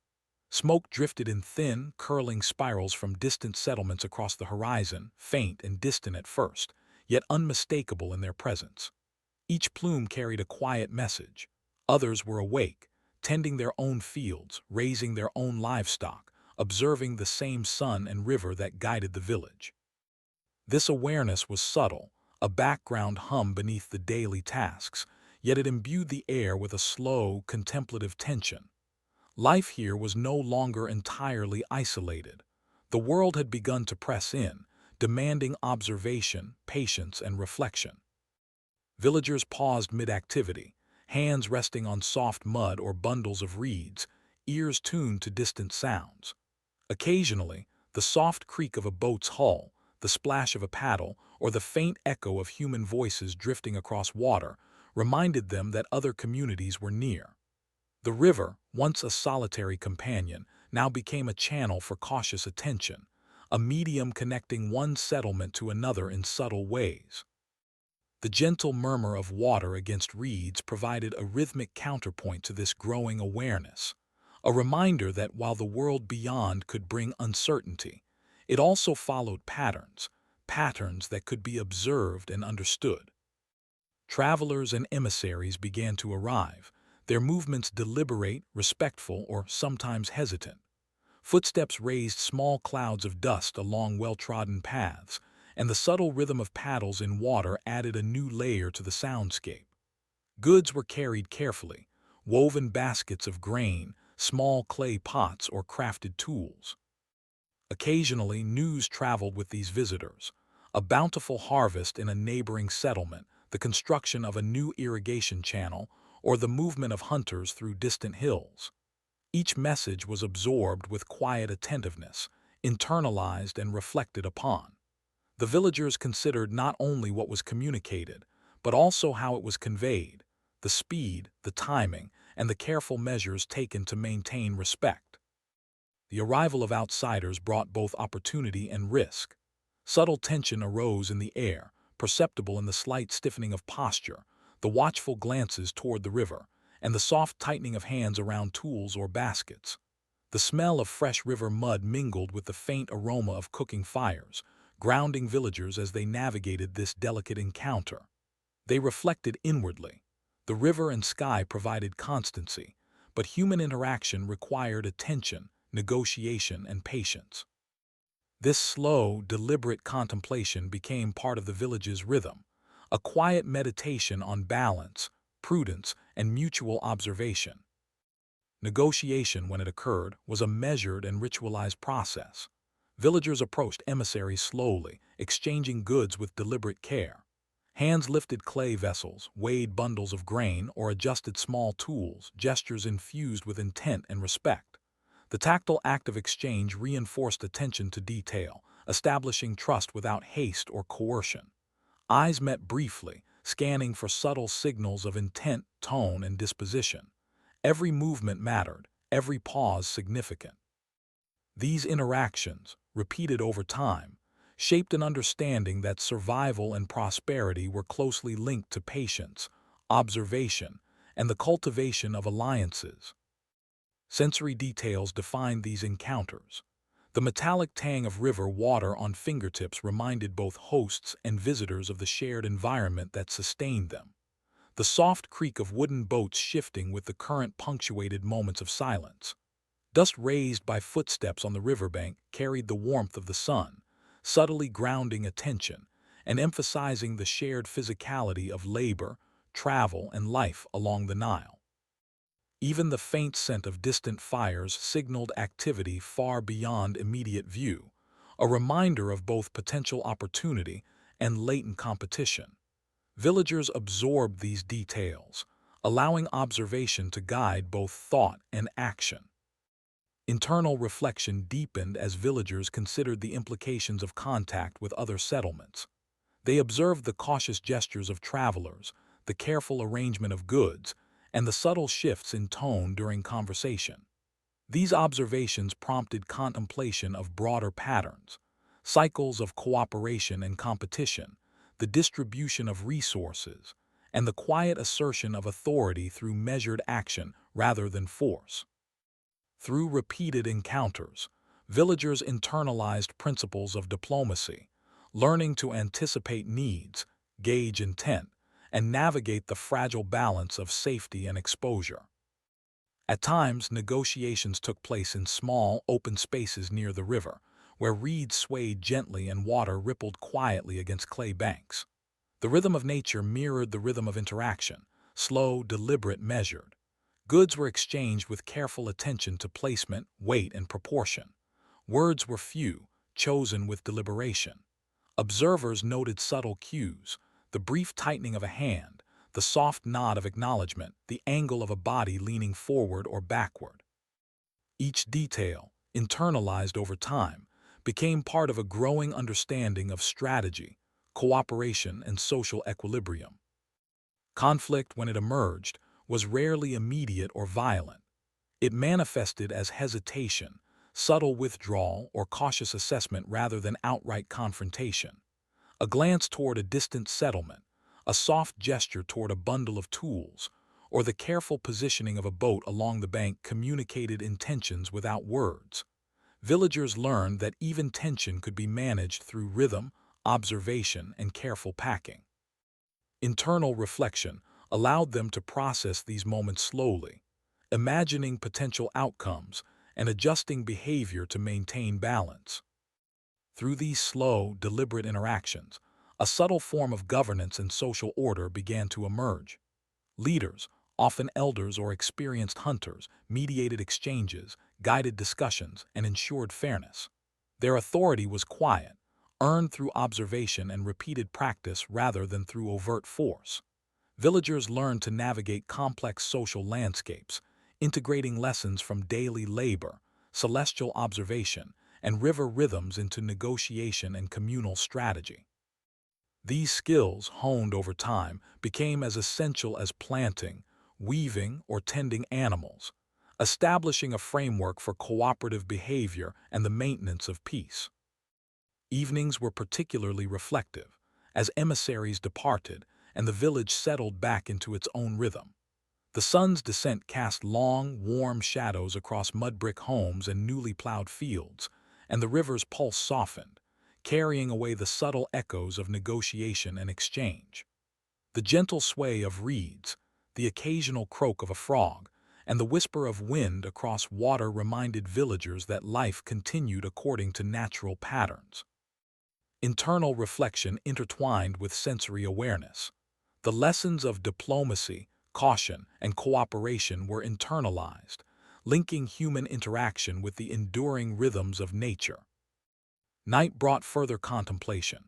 Smoke drifted in thin, curling spirals from distant settlements across the horizon, faint and distant at first, yet unmistakable in their presence. Each plume carried a quiet message. Others were awake, tending their own fields, raising their own livestock, observing the same sun and river that guided the village. This awareness was subtle, a background hum beneath the daily tasks, yet it imbued the air with a slow, contemplative tension. Life here was no longer entirely isolated. The world had begun to press in, demanding observation, patience, and reflection. Villagers paused mid-activity, hands resting on soft mud or bundles of reeds, ears tuned to distant sounds. Occasionally, the soft creak of a boat's hull, the splash of a paddle, or the faint echo of human voices drifting across water reminded them that other communities were near. The river, once a solitary companion, now became a channel for cautious attention, a medium connecting one settlement to another in subtle ways. The gentle murmur of water against reeds provided a rhythmic counterpoint to this growing awareness, a reminder that while the world beyond could bring uncertainty, it also followed patterns, patterns that could be observed and understood. Travelers and emissaries began to arrive, their movements deliberate, respectful, or sometimes hesitant. Footsteps raised small clouds of dust along well-trodden paths, and the subtle rhythm of paddles in water added a new layer to the soundscape. Goods were carried carefully, woven baskets of grain, small clay pots, or crafted tools. Occasionally, news traveled with these visitors: a bountiful harvest in a neighboring settlement, the construction of a new irrigation channel, or the movement of hunters through distant hills. Each message was absorbed with quiet attentiveness, internalized and reflected upon. The villagers considered not only what was communicated, but also how it was conveyed, the speed, the timing, and the careful measures taken to maintain respect. The arrival of outsiders brought both opportunity and risk. Subtle tension arose in the air, perceptible in the slight stiffening of posture, the watchful glances toward the river, and the soft tightening of hands around tools or baskets. The smell of fresh river mud mingled with the faint aroma of cooking fires, grounding villagers as they navigated this delicate encounter. They reflected inwardly. The river and sky provided constancy, but human interaction required attention, negotiation, and patience. This slow, deliberate contemplation became part of the village's rhythm, a quiet meditation on balance, prudence, and mutual observation. Negotiation, when it occurred, was a measured and ritualized process. Villagers approached emissaries slowly, exchanging goods with deliberate care. Hands lifted clay vessels, weighed bundles of grain, or adjusted small tools, gestures infused with intent and respect. The tactile act of exchange reinforced attention to detail, establishing trust without haste or coercion. Eyes met briefly, scanning for subtle signals of intent, tone, and disposition. Every movement mattered, every pause significant. These interactions, repeated over time, shaped an understanding that survival and prosperity were closely linked to patience, observation, and the cultivation of alliances. Sensory details defined these encounters. The metallic tang of river water on fingertips reminded both hosts and visitors of the shared environment that sustained them. The soft creak of wooden boats shifting with the current punctuated moments of silence. Dust raised by footsteps on the riverbank carried the warmth of the sun, subtly grounding attention and emphasizing the shared physicality of labor, travel, and life along the Nile. Even the faint scent of distant fires signaled activity far beyond immediate view, a reminder of both potential opportunity and latent competition. Villagers absorbed these details, allowing observation to guide both thought and action. Internal reflection deepened as villagers considered the implications of contact with other settlements. They observed the cautious gestures of travelers, the careful arrangement of goods, and the subtle shifts in tone during conversation. These observations prompted contemplation of broader patterns, cycles of cooperation and competition, the distribution of resources, and the quiet assertion of authority through measured action rather than force. Through repeated encounters, villagers internalized principles of diplomacy, learning to anticipate needs, gauge intent, and navigate the fragile balance of safety and exposure. At times, negotiations took place in small, open spaces near the river, where reeds swayed gently and water rippled quietly against clay banks. The rhythm of nature mirrored the rhythm of interaction, slow, deliberate, measured. Goods were exchanged with careful attention to placement, weight, and proportion. Words were few, chosen with deliberation. Observers noted subtle cues, the brief tightening of a hand, the soft nod of acknowledgement, the angle of a body leaning forward or backward. Each detail, internalized over time, became part of a growing understanding of strategy, cooperation, and social equilibrium. Conflict, when it emerged, was rarely immediate or violent. It manifested as hesitation, subtle withdrawal, or cautious assessment rather than outright confrontation. A glance toward a distant settlement, a soft gesture toward a bundle of tools, or the careful positioning of a boat along the bank communicated intentions without words. Villagers learned that even tension could be managed through rhythm, observation, and careful packing. Internal reflection allowed them to process these moments slowly, imagining potential outcomes and adjusting behavior to maintain balance. Through these slow, deliberate interactions, a subtle form of governance and social order began to emerge. Leaders, often elders or experienced hunters, mediated exchanges, guided discussions, and ensured fairness. Their authority was quiet, earned through observation and repeated practice rather than through overt force. Villagers learned to navigate complex social landscapes, integrating lessons from daily labor, celestial observation, and river rhythms into negotiation and communal strategy. These skills, honed over time, became as essential as planting, weaving, or tending animals, establishing a framework for cooperative behavior and the maintenance of peace. Evenings were particularly reflective, as emissaries departed and the village settled back into its own rhythm. The sun's descent cast long, warm shadows across mud-brick homes and newly plowed fields, and the river's pulse softened, carrying away the subtle echoes of negotiation and exchange. The gentle sway of reeds, the occasional croak of a frog, and the whisper of wind across water reminded villagers that life continued according to natural patterns. Internal reflection intertwined with sensory awareness. The lessons of diplomacy, caution, and cooperation were internalized, linking human interaction with the enduring rhythms of nature. Night brought further contemplation.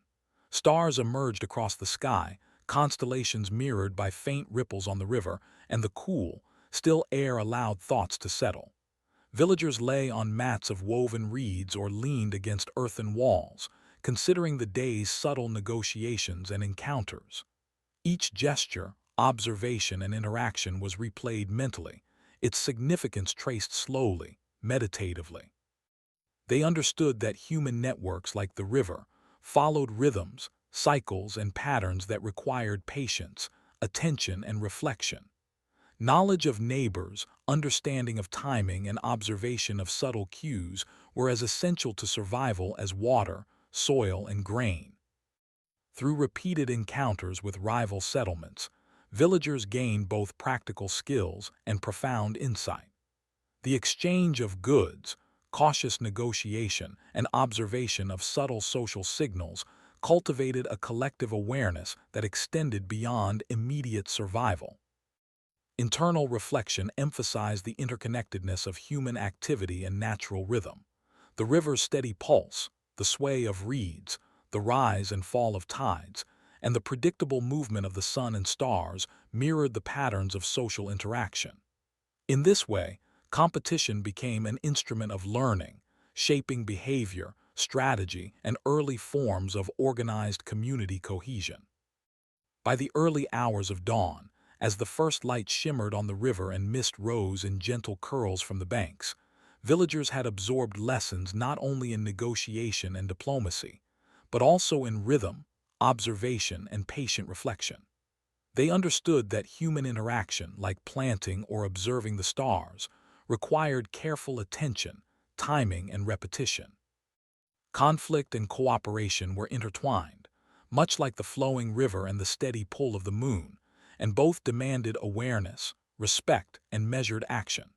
Stars emerged across the sky, constellations mirrored by faint ripples on the river, and the cool, still air allowed thoughts to settle. Villagers lay on mats of woven reeds or leaned against earthen walls, considering the day's subtle negotiations and encounters. Each gesture, observation, and interaction was replayed mentally, its significance traced slowly, meditatively. They understood that human networks like the river followed rhythms, cycles, and patterns that required patience, attention, and reflection. Knowledge of neighbors, understanding of timing, and observation of subtle cues were as essential to survival as water, soil, and grain. Through repeated encounters with rival settlements, villagers gained both practical skills and profound insight. The exchange of goods, cautious negotiation, and observation of subtle social signals cultivated a collective awareness that extended beyond immediate survival. Internal reflection emphasized the interconnectedness of human activity and natural rhythm. The river's steady pulse, the sway of reeds, the rise and fall of tides, and the predictable movement of the sun and stars mirrored the patterns of social interaction. In this way, competition became an instrument of learning, shaping behavior, strategy, and early forms of organized community cohesion. By the early hours of dawn, as the first light shimmered on the river and mist rose in gentle curls from the banks, villagers had absorbed lessons not only in negotiation and diplomacy, but also in rhythm, observation, and patient reflection. They understood that human interaction, like planting or observing the stars, required careful attention, timing, and repetition. Conflict and cooperation were intertwined, much like the flowing river and the steady pull of the moon, and both demanded awareness, respect, and measured action.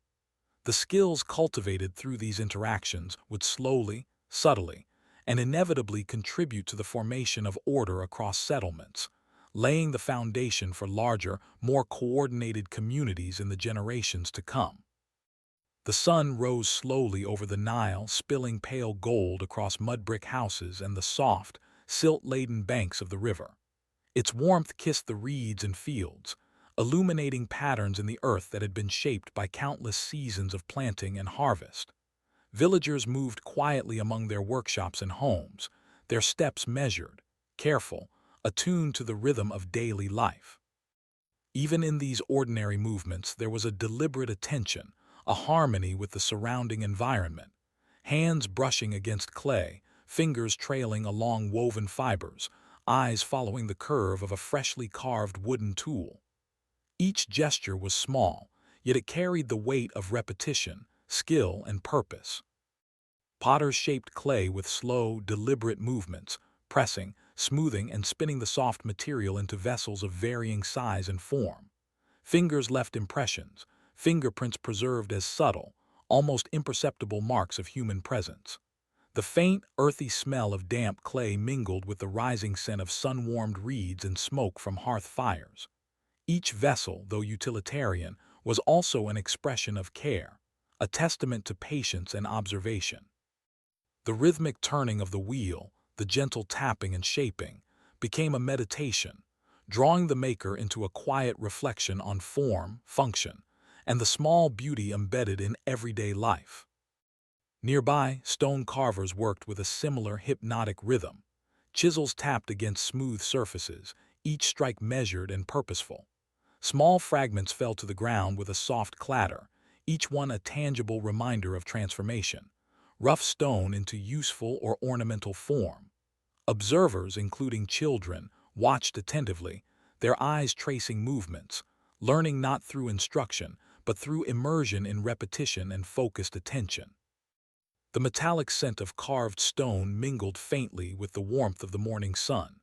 The skills cultivated through these interactions would slowly, subtly, and inevitably contribute to the formation of order across settlements, laying the foundation for larger, more coordinated communities in the generations to come. The sun rose slowly over the Nile, spilling pale gold across mud-brick houses and the soft, silt-laden banks of the river. Its warmth kissed the reeds and fields, illuminating patterns in the earth that had been shaped by countless seasons of planting and harvest. Villagers moved quietly among their workshops and homes, their steps measured, careful, attuned to the rhythm of daily life. Even in these ordinary movements, there was a deliberate attention, a harmony with the surrounding environment. Hands brushing against clay, fingers trailing along woven fibers, eyes following the curve of a freshly carved wooden tool. Each gesture was small, yet it carried the weight of repetition, skill, and purpose. Potters shaped clay with slow, deliberate movements, pressing, smoothing, and spinning the soft material into vessels of varying size and form. Fingers left impressions, fingerprints preserved as subtle, almost imperceptible marks of human presence. The faint, earthy smell of damp clay mingled with the rising scent of sun-warmed reeds and smoke from hearth fires. Each vessel, though utilitarian, was also an expression of care, a testament to patience and observation. The rhythmic turning of the wheel, the gentle tapping and shaping, became a meditation, drawing the maker into a quiet reflection on form, function, and the small beauty embedded in everyday life. Nearby, stone carvers worked with a similar hypnotic rhythm. Chisels tapped against smooth surfaces, each strike measured and purposeful. Small fragments fell to the ground with a soft clatter, each one a tangible reminder of transformation. Rough stone into useful or ornamental form. Observers, including children, watched attentively, their eyes tracing movements, learning not through instruction, but through immersion in repetition and focused attention. The metallic scent of carved stone mingled faintly with the warmth of the morning sun,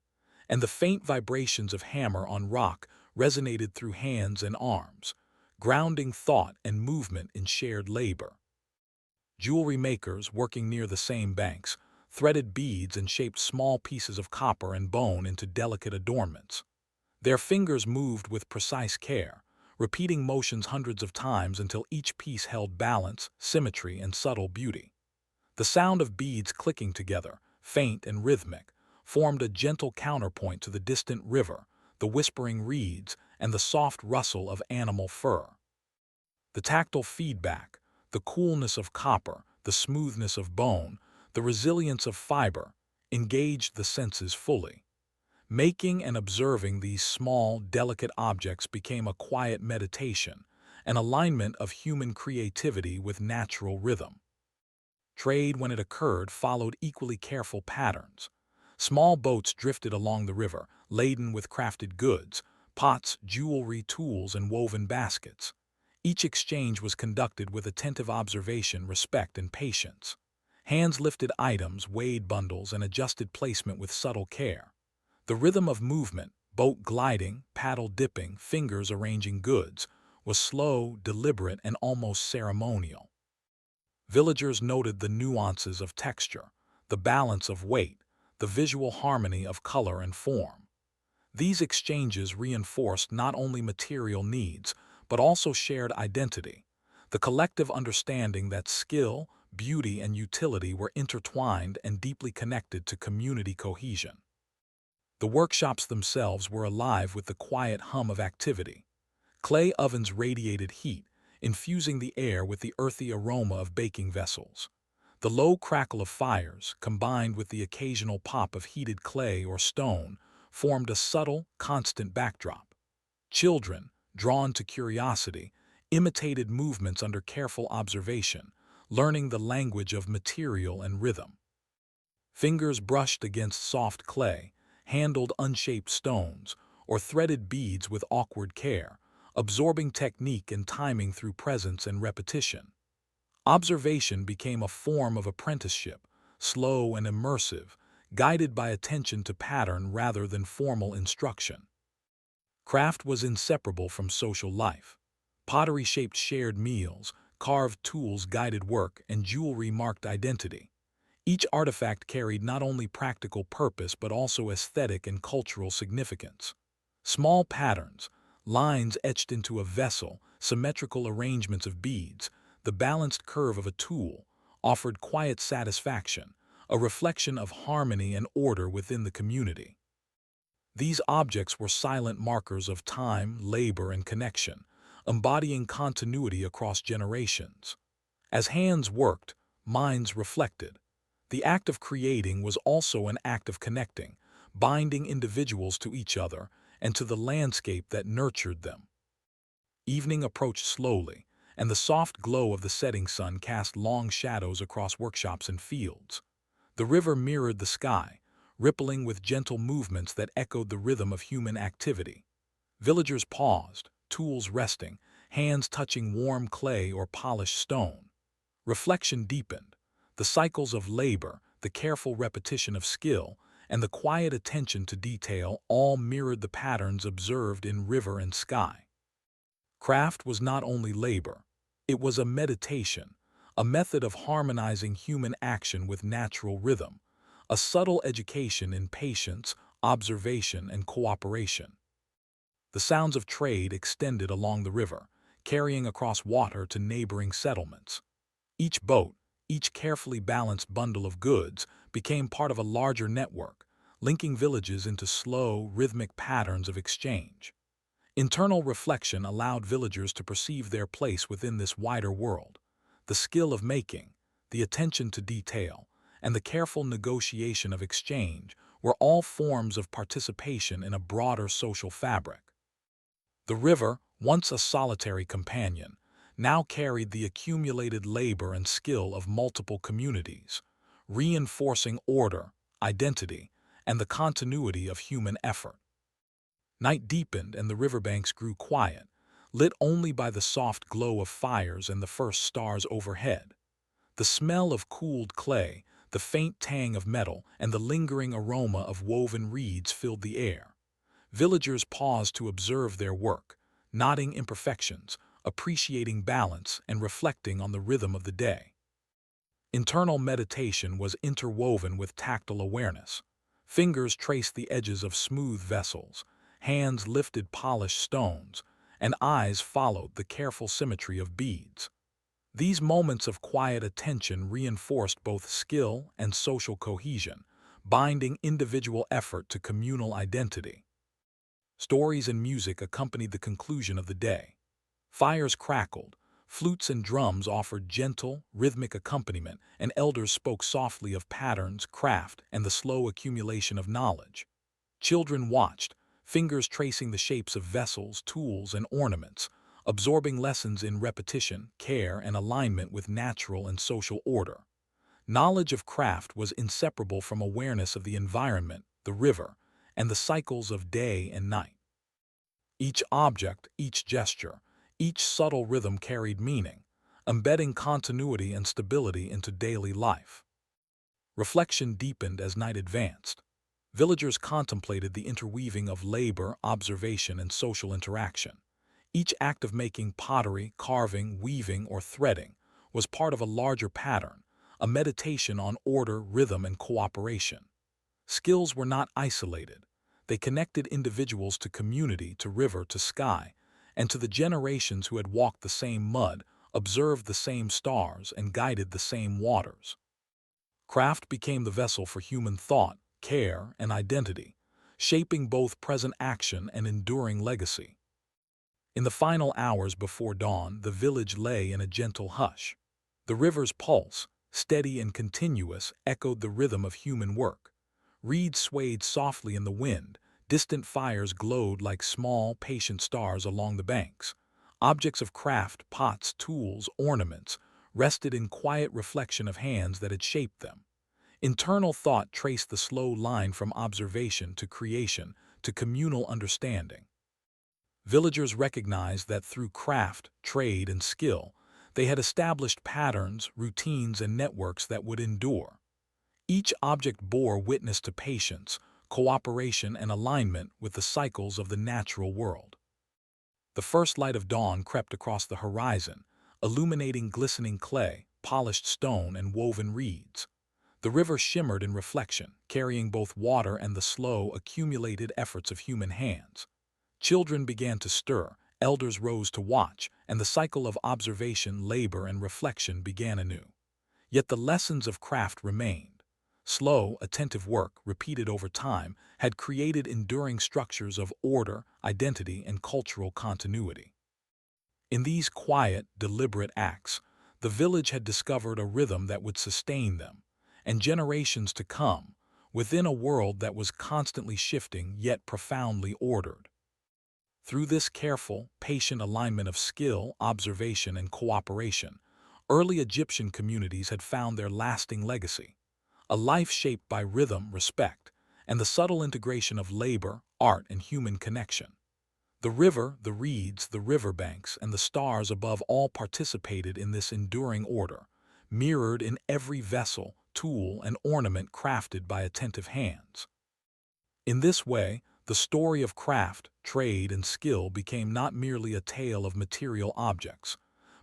and the faint vibrations of hammer on rock resonated through hands and arms, grounding thought and movement in shared labor. Jewelry makers, working near the same banks, threaded beads and shaped small pieces of copper and bone into delicate adornments. Their fingers moved with precise care, repeating motions hundreds of times until each piece held balance, symmetry, and subtle beauty. The sound of beads clicking together, faint and rhythmic, formed a gentle counterpoint to the distant river, the whispering reeds, and the soft rustle of animal fur. The tactile feedback, the coolness of copper, the smoothness of bone, the resilience of fiber, engaged the senses fully. Making and observing these small, delicate objects became a quiet meditation, an alignment of human creativity with natural rhythm. Trade, when it occurred, followed equally careful patterns. Small boats drifted along the river, laden with crafted goods, pots, jewelry, tools, and woven baskets. Each exchange was conducted with attentive observation, respect, and patience. Hands lifted items, weighed bundles, and adjusted placement with subtle care. The rhythm of movement, boat gliding, paddle dipping, fingers arranging goods, was slow, deliberate, and almost ceremonial. Villagers noted the nuances of texture, the balance of weight, the visual harmony of color and form. These exchanges reinforced not only material needs, but also shared identity, the collective understanding that skill, beauty, and utility were intertwined and deeply connected to community cohesion. The workshops themselves were alive with the quiet hum of activity. Clay ovens radiated heat, infusing the air with the earthy aroma of baking vessels. The low crackle of fires, combined with the occasional pop of heated clay or stone, formed a subtle, constant backdrop. Children, drawn to curiosity, imitated movements under careful observation, learning the language of material and rhythm. Fingers brushed against soft clay, handled unshaped stones, or threaded beads with awkward care, absorbing technique and timing through presence and repetition. Observation became a form of apprenticeship, slow and immersive, guided by attention to pattern rather than formal instruction. Craft was inseparable from social life. Pottery shaped shared meals, carved tools guided work, and jewelry marked identity. Each artifact carried not only practical purpose but also aesthetic and cultural significance. Small patterns, lines etched into a vessel, symmetrical arrangements of beads, the balanced curve of a tool, offered quiet satisfaction, a reflection of harmony and order within the community. These objects were silent markers of time, labor, and connection, embodying continuity across generations. As hands worked, minds reflected. The act of creating was also an act of connecting, binding individuals to each other and to the landscape that nurtured them. Evening approached slowly, and the soft glow of the setting sun cast long shadows across workshops and fields. The river mirrored the sky, rippling with gentle movements that echoed the rhythm of human activity. Villagers paused, tools resting, hands touching warm clay or polished stone. Reflection deepened. The cycles of labor, the careful repetition of skill, and the quiet attention to detail all mirrored the patterns observed in river and sky. Craft was not only labor, it was a meditation, a method of harmonizing human action with natural rhythm, a subtle education in patience, observation, and cooperation. The sounds of trade extended along the river, carrying across water to neighboring settlements. Each boat, each carefully balanced bundle of goods, became part of a larger network, linking villages into slow, rhythmic patterns of exchange. Internal reflection allowed villagers to perceive their place within this wider world. The skill of making, the attention to detail, and the careful negotiation of exchange were all forms of participation in a broader social fabric. The river, once a solitary companion, now carried the accumulated labor and skill of multiple communities, reinforcing order, identity, and the continuity of human effort. Night deepened and the riverbanks grew quiet, lit only by the soft glow of fires and the first stars overhead. The smell of cooled clay, the faint tang of metal, and the lingering aroma of woven reeds filled the air. Villagers paused to observe their work, noting imperfections, appreciating balance, and reflecting on the rhythm of the day. Internal meditation was interwoven with tactile awareness. Fingers traced the edges of smooth vessels, hands lifted polished stones, and eyes followed the careful symmetry of beads. These moments of quiet attention reinforced both skill and social cohesion, binding individual effort to communal identity. Stories and music accompanied the conclusion of the day. Fires crackled, flutes and drums offered gentle, rhythmic accompaniment, and elders spoke softly of patterns, craft, and the slow accumulation of knowledge. Children watched, fingers tracing the shapes of vessels, tools, and ornaments, absorbing lessons in repetition, care, and alignment with natural and social order. Knowledge of craft was inseparable from awareness of the environment, the river, and the cycles of day and night. Each object, each gesture, each subtle rhythm carried meaning, embedding continuity and stability into daily life. Reflection deepened as night advanced. Villagers contemplated the interweaving of labor, observation, and social interaction. Each act of making pottery, carving, weaving, or threading was part of a larger pattern, a meditation on order, rhythm, and cooperation. Skills were not isolated. They connected individuals to community, to river, to sky, and to the generations who had walked the same mud, observed the same stars, and guided the same waters. Craft became the vessel for human thought, care, and identity, shaping both present action and enduring legacy. In the final hours before dawn, the village lay in a gentle hush. The river's pulse, steady and continuous, echoed the rhythm of human work. Reeds swayed softly in the wind, distant fires glowed like small, patient stars along the banks. Objects of craft, pots, tools, ornaments, rested in quiet reflection of hands that had shaped them. Internal thought traced the slow line from observation to creation to communal understanding. Villagers recognized that through craft, trade, and skill, they had established patterns, routines, and networks that would endure. Each object bore witness to patience, cooperation, and alignment with the cycles of the natural world. The first light of dawn crept across the horizon, illuminating glistening clay, polished stone, and woven reeds. The river shimmered in reflection, carrying both water and the slow, accumulated efforts of human hands. Children began to stir, elders rose to watch, and the cycle of observation, labor, and reflection began anew. Yet the lessons of craft remained. Slow, attentive work, repeated over time, had created enduring structures of order, identity, and cultural continuity. In these quiet, deliberate acts, the village had discovered a rhythm that would sustain them, and generations to come, within a world that was constantly shifting yet profoundly ordered. Through this careful, patient alignment of skill, observation, and cooperation, early Egyptian communities had found their lasting legacy. A life shaped by rhythm, respect, and the subtle integration of labor, art, and human connection. The river, the reeds, the riverbanks, and the stars above all participated in this enduring order, mirrored in every vessel, tool, and ornament crafted by attentive hands. In this way, the story of craft, trade, and skill became not merely a tale of material objects,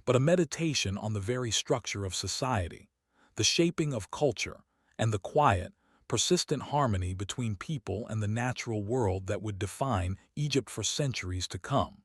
but a meditation on the very structure of society, the shaping of culture, and the quiet, persistent harmony between people and the natural world that would define Egypt for centuries to come.